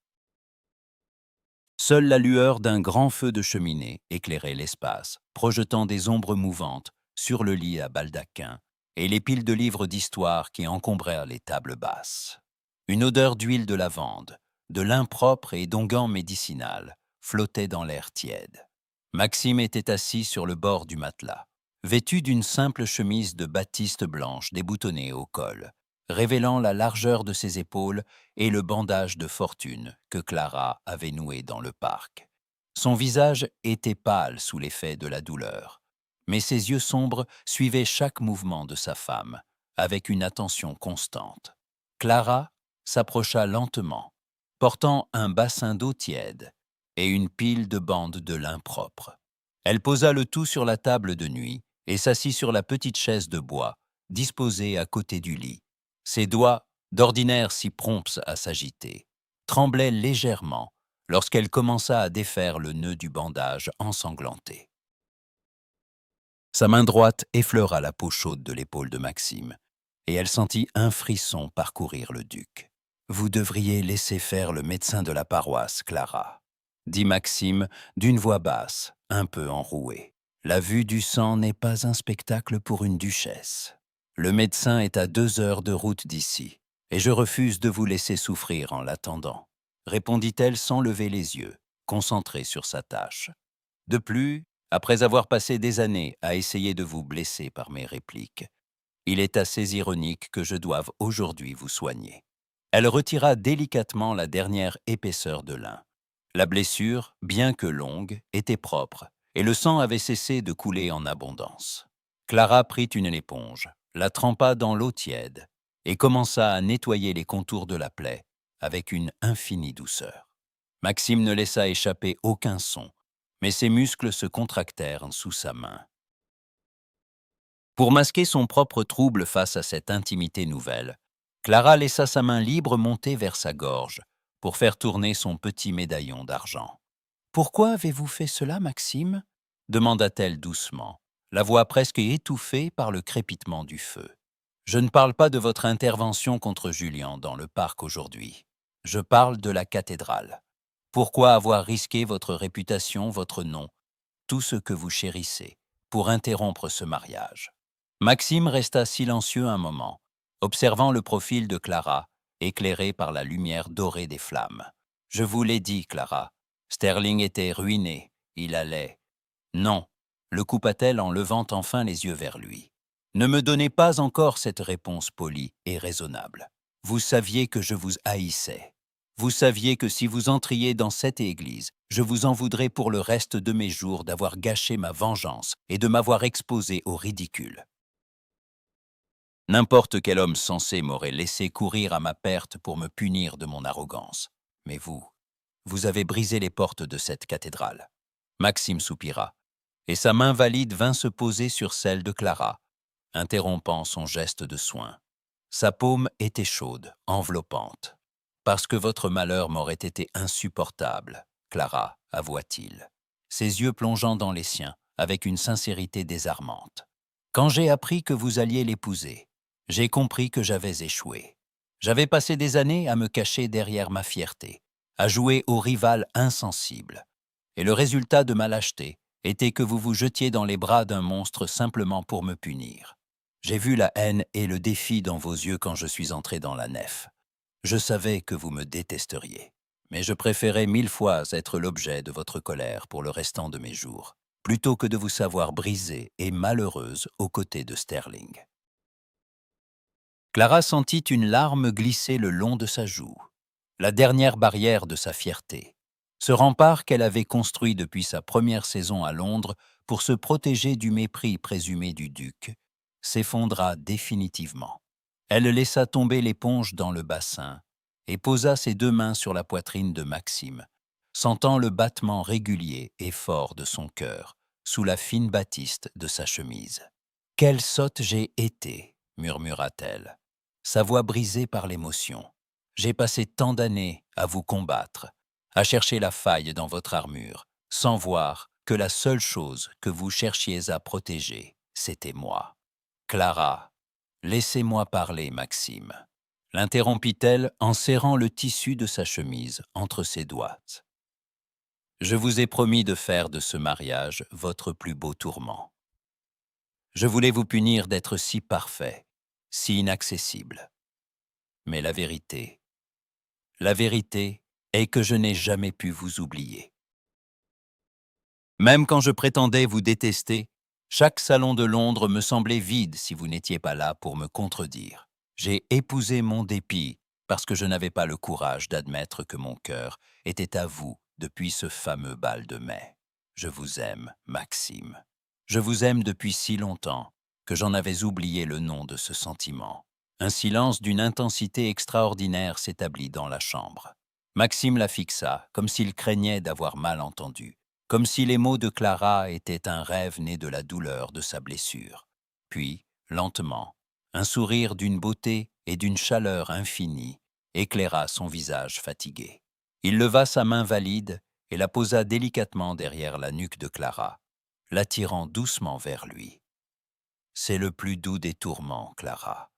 Seule la lueur d'un grand feu de cheminée éclairait l'espace, projetant des ombres mouvantes sur le lit à baldaquin et les piles de livres d'histoire qui encombrèrent les tables basses. Une odeur d'huile de lavande, de lin propre et d'onguent médicinal flottait dans l'air tiède. Maxime était assis sur le bord du matelas, vêtu d'une simple chemise de batiste blanche déboutonnée au col, révélant la largeur de ses épaules et le bandage de fortune que Clara avait noué dans le parc. Son visage était pâle sous l'effet de la douleur, mais ses yeux sombres suivaient chaque mouvement de sa femme, avec une attention constante. Clara s'approcha lentement, portant un bassin d'eau tiède et une pile de bandes de lin propre. Elle posa le tout sur la table de nuit et s'assit sur la petite chaise de bois, disposée à côté du lit. Ses doigts, d'ordinaire si prompts à s'agiter, tremblaient légèrement lorsqu'elle commença à défaire le nœud du bandage ensanglanté. Sa main droite effleura la peau chaude de l'épaule de Maxime, et elle sentit un frisson parcourir le duc. « Vous devriez laisser faire le médecin de la paroisse, Clara », dit Maxime d'une voix basse, un peu enrouée. « La vue du sang n'est pas un spectacle pour une duchesse. Le médecin est à 2 heures de route d'ici, et je refuse de vous laisser souffrir en l'attendant, » répondit-elle sans lever les yeux, concentrée sur sa tâche. « De plus, après avoir passé des années à essayer de vous blesser par mes répliques, il est assez ironique que je doive aujourd'hui vous soigner. » Elle retira délicatement la dernière épaisseur de lin. La blessure, bien que longue, était propre, et le sang avait cessé de couler en abondance. Clara prit une éponge, la trempa dans l'eau tiède, et commença à nettoyer les contours de la plaie avec une infinie douceur. Maxime ne laissa échapper aucun son, mais ses muscles se contractèrent sous sa main. Pour masquer son propre trouble face à cette intimité nouvelle, Clara laissa sa main libre monter vers sa gorge pour faire tourner son petit médaillon d'argent. « Pourquoi avez-vous fait cela, Maxime ?» demanda-t-elle doucement, la voix presque étouffée par le crépitement du feu. « Je ne parle pas de votre intervention contre Julien dans le parc aujourd'hui. Je parle de la cathédrale. Pourquoi avoir risqué votre réputation, votre nom, tout ce que vous chérissez, pour interrompre ce mariage ?» Maxime resta silencieux un moment, observant le profil de Clara, éclairé par la lumière dorée des flammes. « Je vous l'ai dit, Clara, Sterling était ruiné, il allait... » « Non, le coupa-t-elle en levant enfin les yeux vers lui. « Ne me donnez pas encore cette réponse polie et raisonnable. Vous saviez que je vous haïssais. Vous saviez que si vous entriez dans cette église, je vous en voudrais pour le reste de mes jours d'avoir gâché ma vengeance et de m'avoir exposé au ridicule. N'importe quel homme sensé m'aurait laissé courir à ma perte pour me punir de mon arrogance. Mais vous avez brisé les portes de cette cathédrale. » Maxime soupira, et sa main valide vint se poser sur celle de Clara, interrompant son geste de soin. Sa paume était chaude, enveloppante. « Parce que votre malheur m'aurait été insupportable, Clara, avoua-t-il, ses yeux plongeant dans les siens avec une sincérité désarmante. Quand j'ai appris que vous alliez l'épouser, j'ai compris que j'avais échoué. J'avais passé des années à me cacher derrière ma fierté, à jouer au rival insensible. Et le résultat de ma lâcheté était que vous vous jetiez dans les bras d'un monstre simplement pour me punir. J'ai vu la haine et le défi dans vos yeux quand je suis entré dans la nef. Je savais que vous me détesteriez, mais je préférais 1000 fois être l'objet de votre colère pour le restant de mes jours, plutôt que de vous savoir brisée et malheureuse aux côtés de Sterling. » Clara sentit une larme glisser le long de sa joue, la dernière barrière de sa fierté, ce rempart qu'elle avait construit depuis sa première saison à Londres pour se protéger du mépris présumé du duc, s'effondra définitivement. Elle laissa tomber l'éponge dans le bassin et posa ses 2 mains sur la poitrine de Maxime, sentant le battement régulier et fort de son cœur sous la fine batiste de sa chemise. « Quelle sotte j'ai été !» murmura-t-elle. sa voix brisée par l'émotion. « J'ai passé tant d'années à vous combattre, à chercher la faille dans votre armure, sans voir que la seule chose que vous cherchiez à protéger, c'était moi. Clara, laissez-moi parler, Maxime. » L'interrompit-elle en serrant le tissu de sa chemise entre ses doigts. « Je vous ai promis de faire de ce mariage votre plus beau tourment. Je voulais vous punir d'être si parfait, si inaccessible. Mais la vérité est que je n'ai jamais pu vous oublier. Même quand je prétendais vous détester, chaque salon de Londres me semblait vide si vous n'étiez pas là pour me contredire. J'ai épousé mon dépit parce que je n'avais pas le courage d'admettre que mon cœur était à vous depuis ce fameux bal de mai. Je vous aime, Maxime. Je vous aime depuis si longtemps que j'en avais oublié le nom de ce sentiment. » Un silence d'une intensité extraordinaire s'établit dans la chambre. Maxime la fixa, comme s'il craignait d'avoir mal entendu, comme si les mots de Clara étaient un rêve né de la douleur de sa blessure. Puis, lentement, un sourire d'une beauté et d'une chaleur infinie éclaira son visage fatigué. Il leva sa main valide et la posa délicatement derrière la nuque de Clara, l'attirant doucement vers lui. « C'est le plus doux des tourments, Clara »,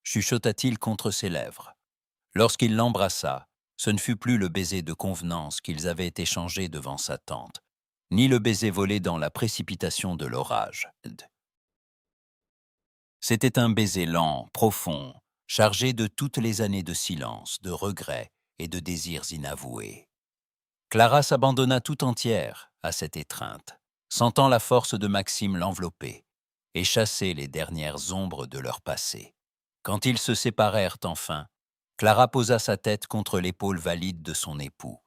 chuchota-t-il contre ses lèvres. Lorsqu'il l'embrassa, ce ne fut plus le baiser de convenance qu'ils avaient échangé devant sa tante, ni le baiser volé dans la précipitation de l'orage. C'était un baiser lent, profond, chargé de toutes les années de silence, de regrets et de désirs inavoués. Clara s'abandonna tout entière à cette étreinte, sentant la force de Maxime l'envelopper et chasser les dernières ombres de leur passé. Quand ils se séparèrent enfin, Clara posa sa tête contre l'épaule valide de son époux,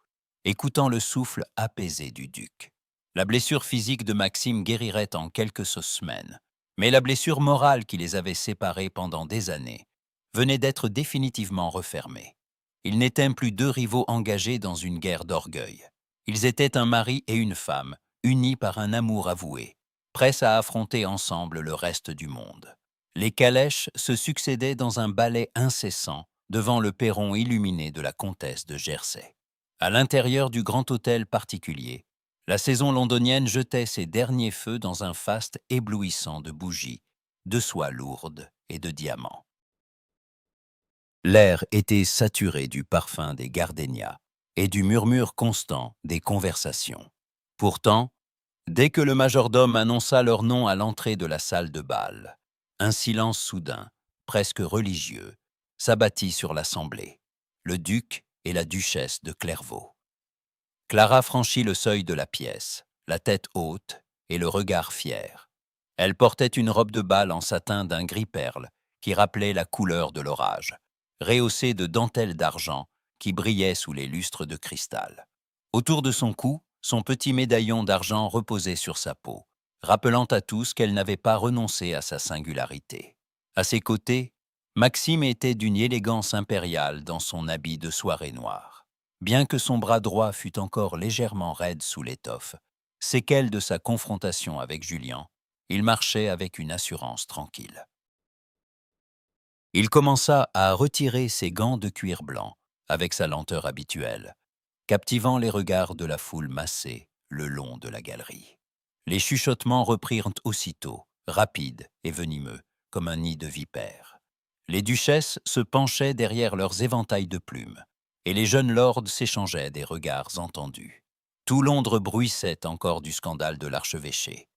écoutant le souffle apaisé du duc. La blessure physique de Maxime guérirait en quelques semaines, mais la blessure morale qui les avait séparés pendant des années venait d'être définitivement refermée. Ils n'étaient plus deux rivaux engagés dans une guerre d'orgueil. Ils étaient un mari et une femme, unis par un amour avoué, prêts à affronter ensemble le reste du monde. Les calèches se succédaient dans un ballet incessant devant le perron illuminé de la comtesse de Jersey. À l'intérieur du grand hôtel particulier, la saison londonienne jetait ses derniers feux dans un faste éblouissant de bougies, de soie lourde et de diamants. L'air était saturé du parfum des gardénias et du murmure constant des conversations. Pourtant, dès que le majordome annonça leur nom à l'entrée de la salle de bal, un silence soudain, presque religieux, s'abattit sur l'assemblée. Le duc et la duchesse de Clairvaux. Clara franchit le seuil de la pièce, la tête haute et le regard fier. Elle portait une robe de bal en satin d'un gris perle qui rappelait la couleur de l'orage, rehaussée de dentelles d'argent qui brillaient sous les lustres de cristal. Autour de son cou, son petit médaillon d'argent reposait sur sa peau, rappelant à tous qu'elle n'avait pas renoncé à sa singularité. À ses côtés, Maxime était d'une élégance impériale dans son habit de soirée noire. Bien que son bras droit fût encore légèrement raide sous l'étoffe, séquelle de sa confrontation avec Julien, il marchait avec une assurance tranquille. Il commença à retirer ses gants de cuir blanc avec sa lenteur habituelle, captivant les regards de la foule massée le long de la galerie. Les chuchotements reprirent aussitôt, rapides et venimeux, comme un nid de vipères. Les duchesses se penchaient derrière leurs éventails de plumes, et les jeunes lords s'échangeaient des regards entendus. Tout Londres bruissait encore du scandale de l'archevêché.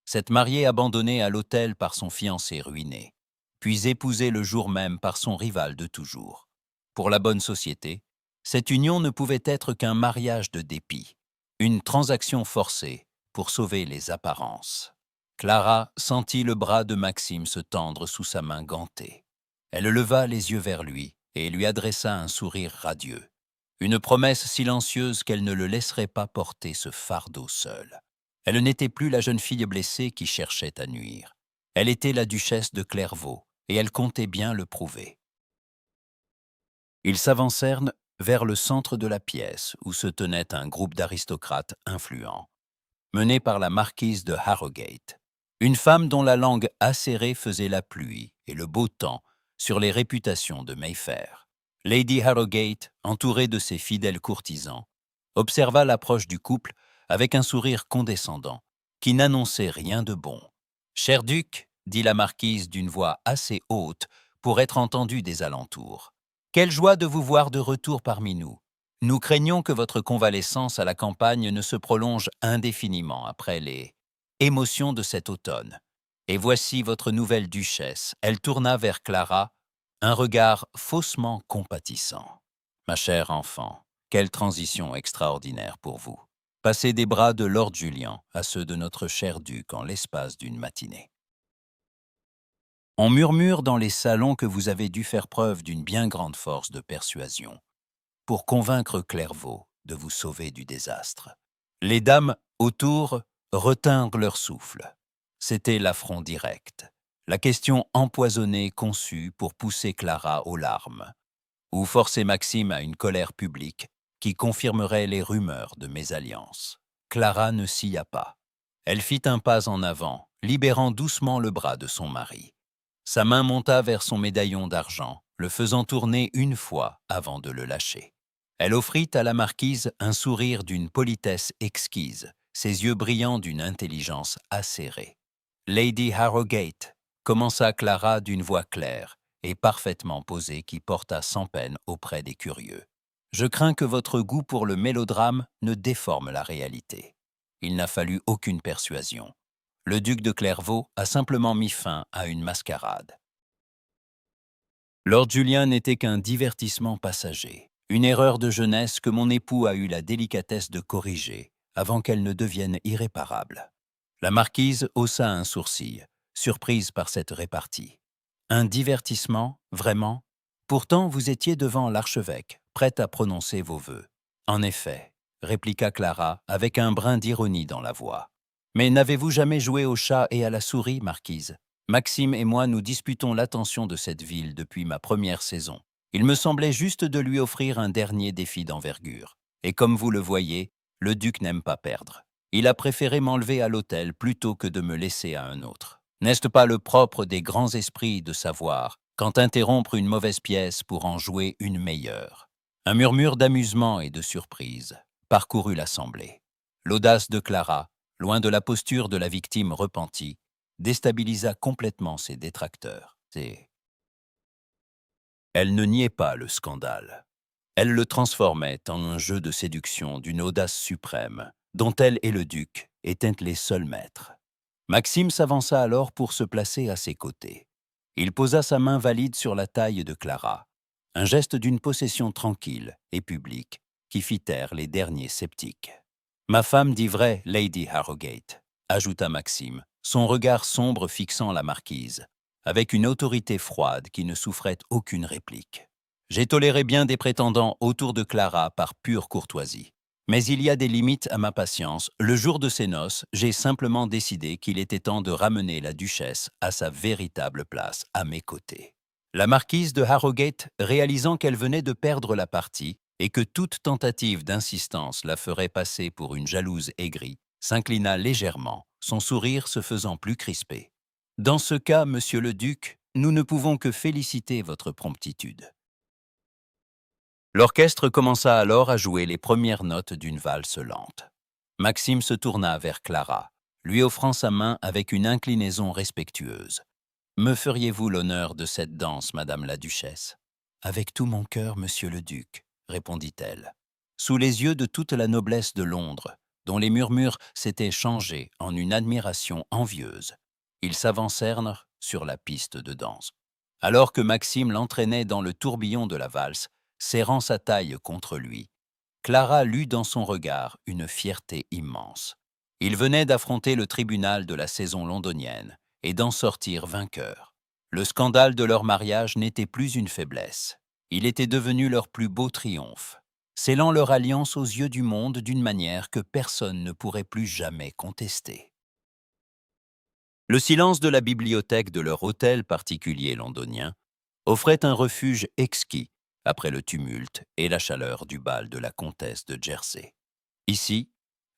Cette mariée abandonnée à l'autel par son fiancé ruiné, puis épousée le jour même par son rival de toujours. Pour la bonne société, cette union ne pouvait être qu'un mariage de dépit, une transaction forcée pour sauver les apparences. Clara sentit le bras de Maxime se tendre sous sa main gantée. Elle leva les yeux vers lui et lui adressa un sourire radieux, une promesse silencieuse qu'elle ne le laisserait pas porter ce fardeau seul. Elle n'était plus la jeune fille blessée qui cherchait à nuire. Elle était la duchesse de Clairvaux, et elle comptait bien le prouver. Ils s'avancèrent vers le centre de la pièce où se tenait un groupe d'aristocrates influents, mené par la marquise de Harrogate, une femme dont la langue acérée faisait la pluie et le beau temps sur les réputations de Mayfair. Lady Harrogate, entourée de ses fidèles courtisans, observa l'approche du couple avec un sourire condescendant, qui n'annonçait rien de bon. « Cher duc, dit la marquise d'une voix assez haute pour être entendue des alentours, quelle joie de vous voir de retour parmi nous. Nous craignons que votre convalescence à la campagne ne se prolonge indéfiniment après les émotions de cet automne. Et voici votre nouvelle duchesse. » Elle tourna vers Clara un regard faussement compatissant. « Ma chère enfant, quelle transition extraordinaire pour vous. Passer des bras de Lord Julian à ceux de notre cher duc en l'espace d'une matinée. On murmure dans les salons que vous avez dû faire preuve d'une bien grande force de persuasion pour convaincre Clairvaux de vous sauver du désastre. » Les dames autour retinrent leur souffle. C'était l'affront direct, la question empoisonnée conçue pour pousser Clara aux larmes, ou forcer Maxime à une colère publique qui confirmerait les rumeurs de mésalliance. Clara ne scia pas. Elle fit un pas en avant, libérant doucement le bras de son mari. Sa main monta vers son médaillon d'argent, le faisant tourner une fois avant de le lâcher. Elle offrit à la marquise un sourire d'une politesse exquise, ses yeux brillants d'une intelligence acérée. « Lady Harrogate », commença Clara d'une voix claire et parfaitement posée qui porta sans peine auprès des curieux. « Je crains que votre goût pour le mélodrame ne déforme la réalité. » Il n'a fallu aucune persuasion. Le duc de Clairvaux a simplement mis fin à une mascarade. Lord Julian n'était qu'un divertissement passager, une erreur de jeunesse que mon époux a eu la délicatesse de corriger avant qu'elle ne devienne irréparable. La marquise haussa un sourcil, surprise par cette répartie. Un divertissement, vraiment? Pourtant, vous étiez devant l'archevêque, prête à prononcer vos vœux. En effet, répliqua Clara avec un brin d'ironie dans la voix. Mais n'avez-vous jamais joué au chat et à la souris, marquise? Maxime et moi nous disputons l'attention de cette ville depuis ma première saison. Il me semblait juste de lui offrir un dernier défi d'envergure. Et comme vous le voyez, le duc n'aime pas perdre. Il a préféré m'enlever à l'hôtel plutôt que de me laisser à un autre. N'est-ce pas le propre des grands esprits de savoir quand interrompre une mauvaise pièce pour en jouer une meilleure? Un murmure d'amusement et de surprise parcourut l'assemblée. L'audace de Clara, loin de la posture de la victime repentie, déstabilisa complètement ses détracteurs. Elle ne niait pas le scandale. Elle le transformait en un jeu de séduction d'une audace suprême, dont elle et le duc étaient les seuls maîtres. Maxime s'avança alors pour se placer à ses côtés. Il posa sa main valide sur la taille de Clara, un geste d'une possession tranquille et publique qui fit taire les derniers sceptiques. « Ma femme dit vrai, Lady Harrogate », ajouta Maxime, son regard sombre fixant la marquise, avec une autorité froide qui ne souffrait aucune réplique. « J'ai toléré bien des prétendants autour de Clara par pure courtoisie. Mais il y a des limites à ma patience. Le jour de ses noces, j'ai simplement décidé qu'il était temps de ramener la duchesse à sa véritable place à mes côtés. » La marquise de Harrogate, réalisant qu'elle venait de perdre la partie et que toute tentative d'insistance la ferait passer pour une jalouse aigrie, s'inclina légèrement, son sourire se faisant plus crispé. « Dans ce cas, monsieur le duc, nous ne pouvons que féliciter votre promptitude. » L'orchestre commença alors à jouer les premières notes d'une valse lente. Maxime se tourna vers Clara, lui offrant sa main avec une inclinaison respectueuse. « Me feriez-vous l'honneur de cette danse, madame la duchesse ?»« Avec tout mon cœur, monsieur le duc, » répondit-elle. Sous les yeux de toute la noblesse de Londres, dont les murmures s'étaient changés en une admiration envieuse, ils s'avancèrent sur la piste de danse. Alors que Maxime l'entraînait dans le tourbillon de la valse, serrant sa taille contre lui, Clara lut dans son regard une fierté immense. Il venait d'affronter le tribunal de la saison londonienne et d'en sortir vainqueur. Le scandale de leur mariage n'était plus une faiblesse. Il était devenu leur plus beau triomphe, scellant leur alliance aux yeux du monde d'une manière que personne ne pourrait plus jamais contester. Le silence de la bibliothèque de leur hôtel particulier londonien offrait un refuge exquis après le tumulte et la chaleur du bal de la comtesse de Jersey. Ici,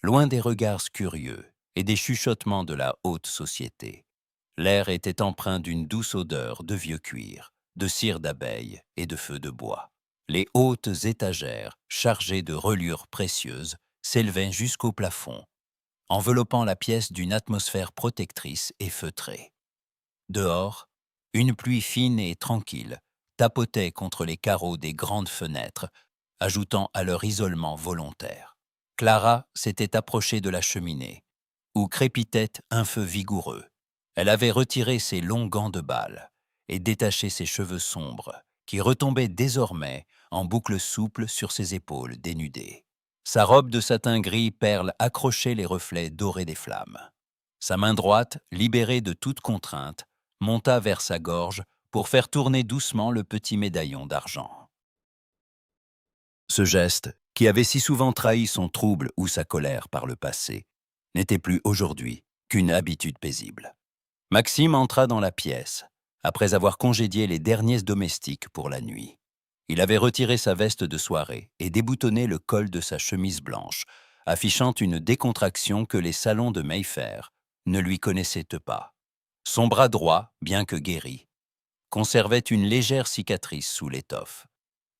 loin des regards curieux et des chuchotements de la haute société, l'air était empreint d'une douce odeur de vieux cuir, de cire d'abeille et de feux de bois. Les hautes étagères, chargées de reliures précieuses, s'élevaient jusqu'au plafond, enveloppant la pièce d'une atmosphère protectrice et feutrée. Dehors, une pluie fine et tranquille tapotait contre les carreaux des grandes fenêtres, ajoutant à leur isolement volontaire. Clara s'était approchée de la cheminée, où crépitait un feu vigoureux. Elle avait retiré ses longs gants de bal et détaché ses cheveux sombres, qui retombaient désormais en boucles souples sur ses épaules dénudées. Sa robe de satin gris perle accrochait les reflets dorés des flammes. Sa main droite, libérée de toute contrainte, monta vers sa gorge pour faire tourner doucement le petit médaillon d'argent. Ce geste, qui avait si souvent trahi son trouble ou sa colère par le passé, n'était plus aujourd'hui qu'une habitude paisible. Maxime entra dans la pièce, après avoir congédié les derniers domestiques pour la nuit. Il avait retiré sa veste de soirée et déboutonné le col de sa chemise blanche, affichant une décontraction que les salons de Mayfair ne lui connaissaient pas. Son bras droit, bien que guéri, conservait une légère cicatrice sous l'étoffe.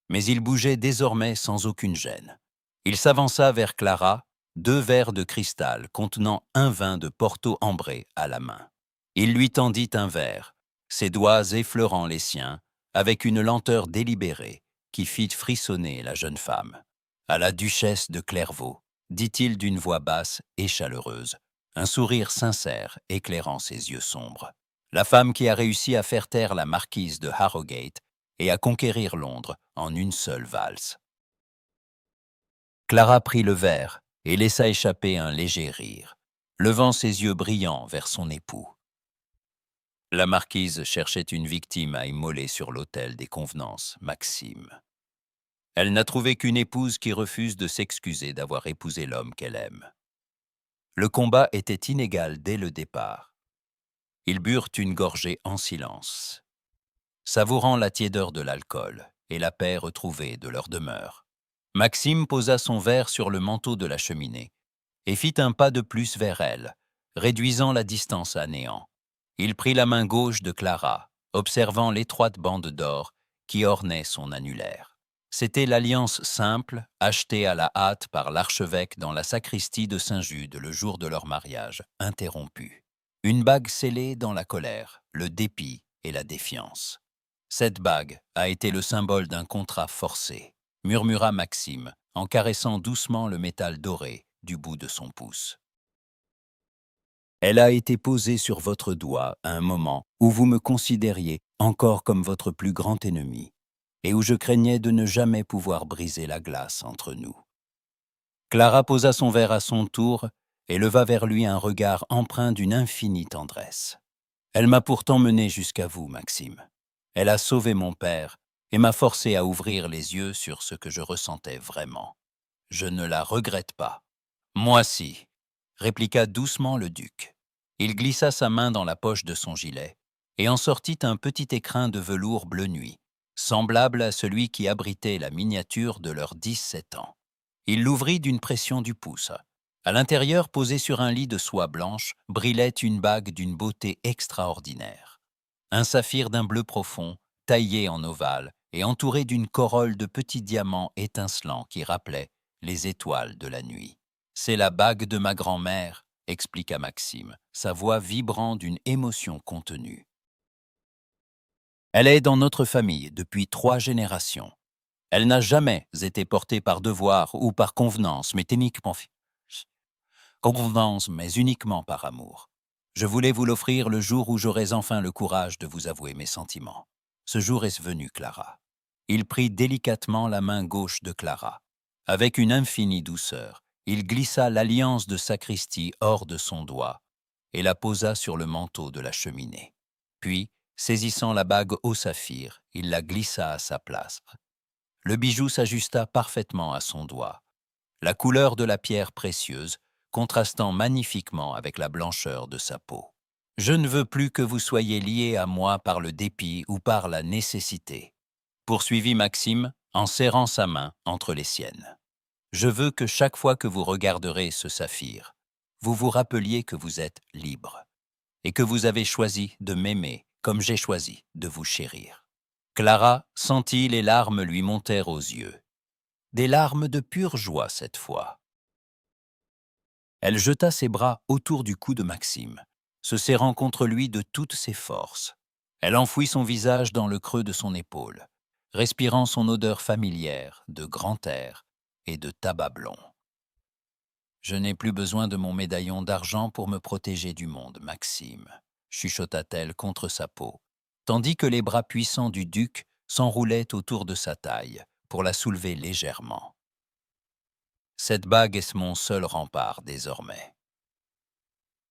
Mais il bougeait désormais sans aucune gêne. Il s'avança vers Clara, 2 verres de cristal contenant un vin de Porto ambré à la main. Il lui tendit un verre, ses doigts effleurant les siens, avec une lenteur délibérée qui fit frissonner la jeune femme. « À la duchesse de Clairvaux », dit-il d'une voix basse et chaleureuse, un sourire sincère éclairant ses yeux sombres. La femme qui a réussi à faire taire la marquise de Harrogate et à conquérir Londres en une seule valse. Clara prit le verre et laissa échapper un léger rire, levant ses yeux brillants vers son époux. La marquise cherchait une victime à immoler sur l'autel des convenances, Maxime. Elle n'a trouvé qu'une épouse qui refuse de s'excuser d'avoir épousé l'homme qu'elle aime. Le combat était inégal dès le départ. Ils burent une gorgée en silence, savourant la tiédeur de l'alcool et la paix retrouvée de leur demeure. Maxime posa son verre sur le manteau de la cheminée et fit un pas de plus vers elle, réduisant la distance à néant. Il prit la main gauche de Clara, observant l'étroite bande d'or qui ornait son annulaire. C'était l'alliance simple, achetée à la hâte par l'archevêque dans la sacristie de Saint-Jude le jour de leur mariage, interrompu. Une bague scellée dans la colère, le dépit et la défiance. Cette bague a été le symbole d'un contrat forcé, murmura Maxime, en caressant doucement le métal doré du bout de son pouce. Elle a été posée sur votre doigt à un moment où vous me considériez encore comme votre plus grand ennemi, et où je craignais de ne jamais pouvoir briser la glace entre nous. Clara posa son verre à son tour et leva vers lui un regard empreint d'une infinie tendresse. Elle m'a pourtant mené jusqu'à vous, Maxime. Elle a sauvé mon père et m'a forcé à ouvrir les yeux sur ce que je ressentais vraiment. Je ne la regrette pas. Moi si, répliqua doucement le duc. Il glissa sa main dans la poche de son gilet et en sortit un petit écrin de velours bleu nuit, semblable à celui qui abritait la miniature de leurs 17 ans. Il l'ouvrit d'une pression du pouce. À l'intérieur, posée sur un lit de soie blanche, brillait une bague d'une beauté extraordinaire. Un saphir d'un bleu profond, taillé en ovale et entouré d'une corolle de petits diamants étincelants qui rappelaient les étoiles de la nuit. « C'est la bague de ma grand-mère », expliqua Maxime, sa voix vibrant d'une émotion contenue. « Elle est dans notre famille depuis 3 générations. Elle n'a jamais été portée par devoir ou par convenance, mais uniquement par amour. Je voulais vous l'offrir le jour où j'aurais enfin le courage de vous avouer mes sentiments. Ce jour est venu, Clara. » Il prit délicatement la main gauche de Clara. Avec une infinie douceur, il glissa l'alliance de sacristie hors de son doigt et la posa sur le manteau de la cheminée. Puis, saisissant la bague au saphir, il la glissa à sa place. Le bijou s'ajusta parfaitement à son doigt. La couleur de la pierre précieuse contrastant magnifiquement avec la blancheur de sa peau. « Je ne veux plus que vous soyez liés à moi par le dépit ou par la nécessité, » poursuivit Maxime en serrant sa main entre les siennes. « Je veux que chaque fois que vous regarderez ce saphir, vous vous rappeliez que vous êtes libre et que vous avez choisi de m'aimer comme j'ai choisi de vous chérir. Clara sentit les larmes lui montèrent aux yeux. Des larmes de pure joie cette fois. Elle jeta ses bras autour du cou de Maxime, se serrant contre lui de toutes ses forces. Elle enfouit son visage dans le creux de son épaule, respirant son odeur familière de grand air et de tabac blond. « Je n'ai plus besoin de mon médaillon d'argent pour me protéger du monde, Maxime, » chuchota-t-elle contre sa peau, tandis que les bras puissants du duc s'enroulaient autour de sa taille pour la soulever légèrement. Cette bague est mon seul rempart désormais.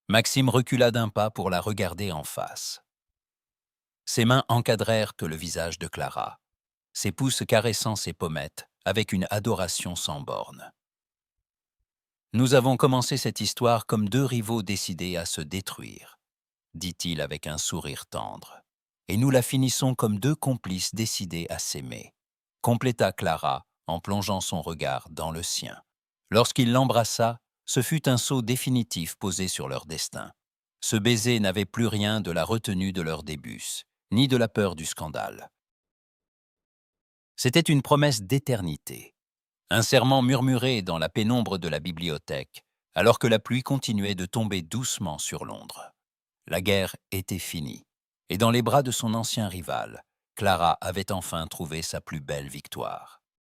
Maxime recula d'un pas pour la regarder en face. Ses mains encadrèrent le visage de Clara, ses pouces caressant ses pommettes avec une adoration sans bornes. « Nous avons commencé cette histoire comme deux rivaux décidés à se détruire, dit-il avec un sourire tendre. Et nous la finissons comme deux complices décidés à s'aimer, compléta Clara en plongeant son regard dans le sien. Lorsqu'il l'embrassa, ce fut un sceau définitif posé sur leur destin. Ce baiser n'avait plus rien de la retenue de leur début, ni de la peur du scandale. C'était une promesse d'éternité, un serment murmuré dans la pénombre de la bibliothèque, alors que la pluie continuait de tomber doucement sur Londres. La guerre était finie, et dans les bras de son ancien rival, Clara avait enfin trouvé sa plus belle victoire.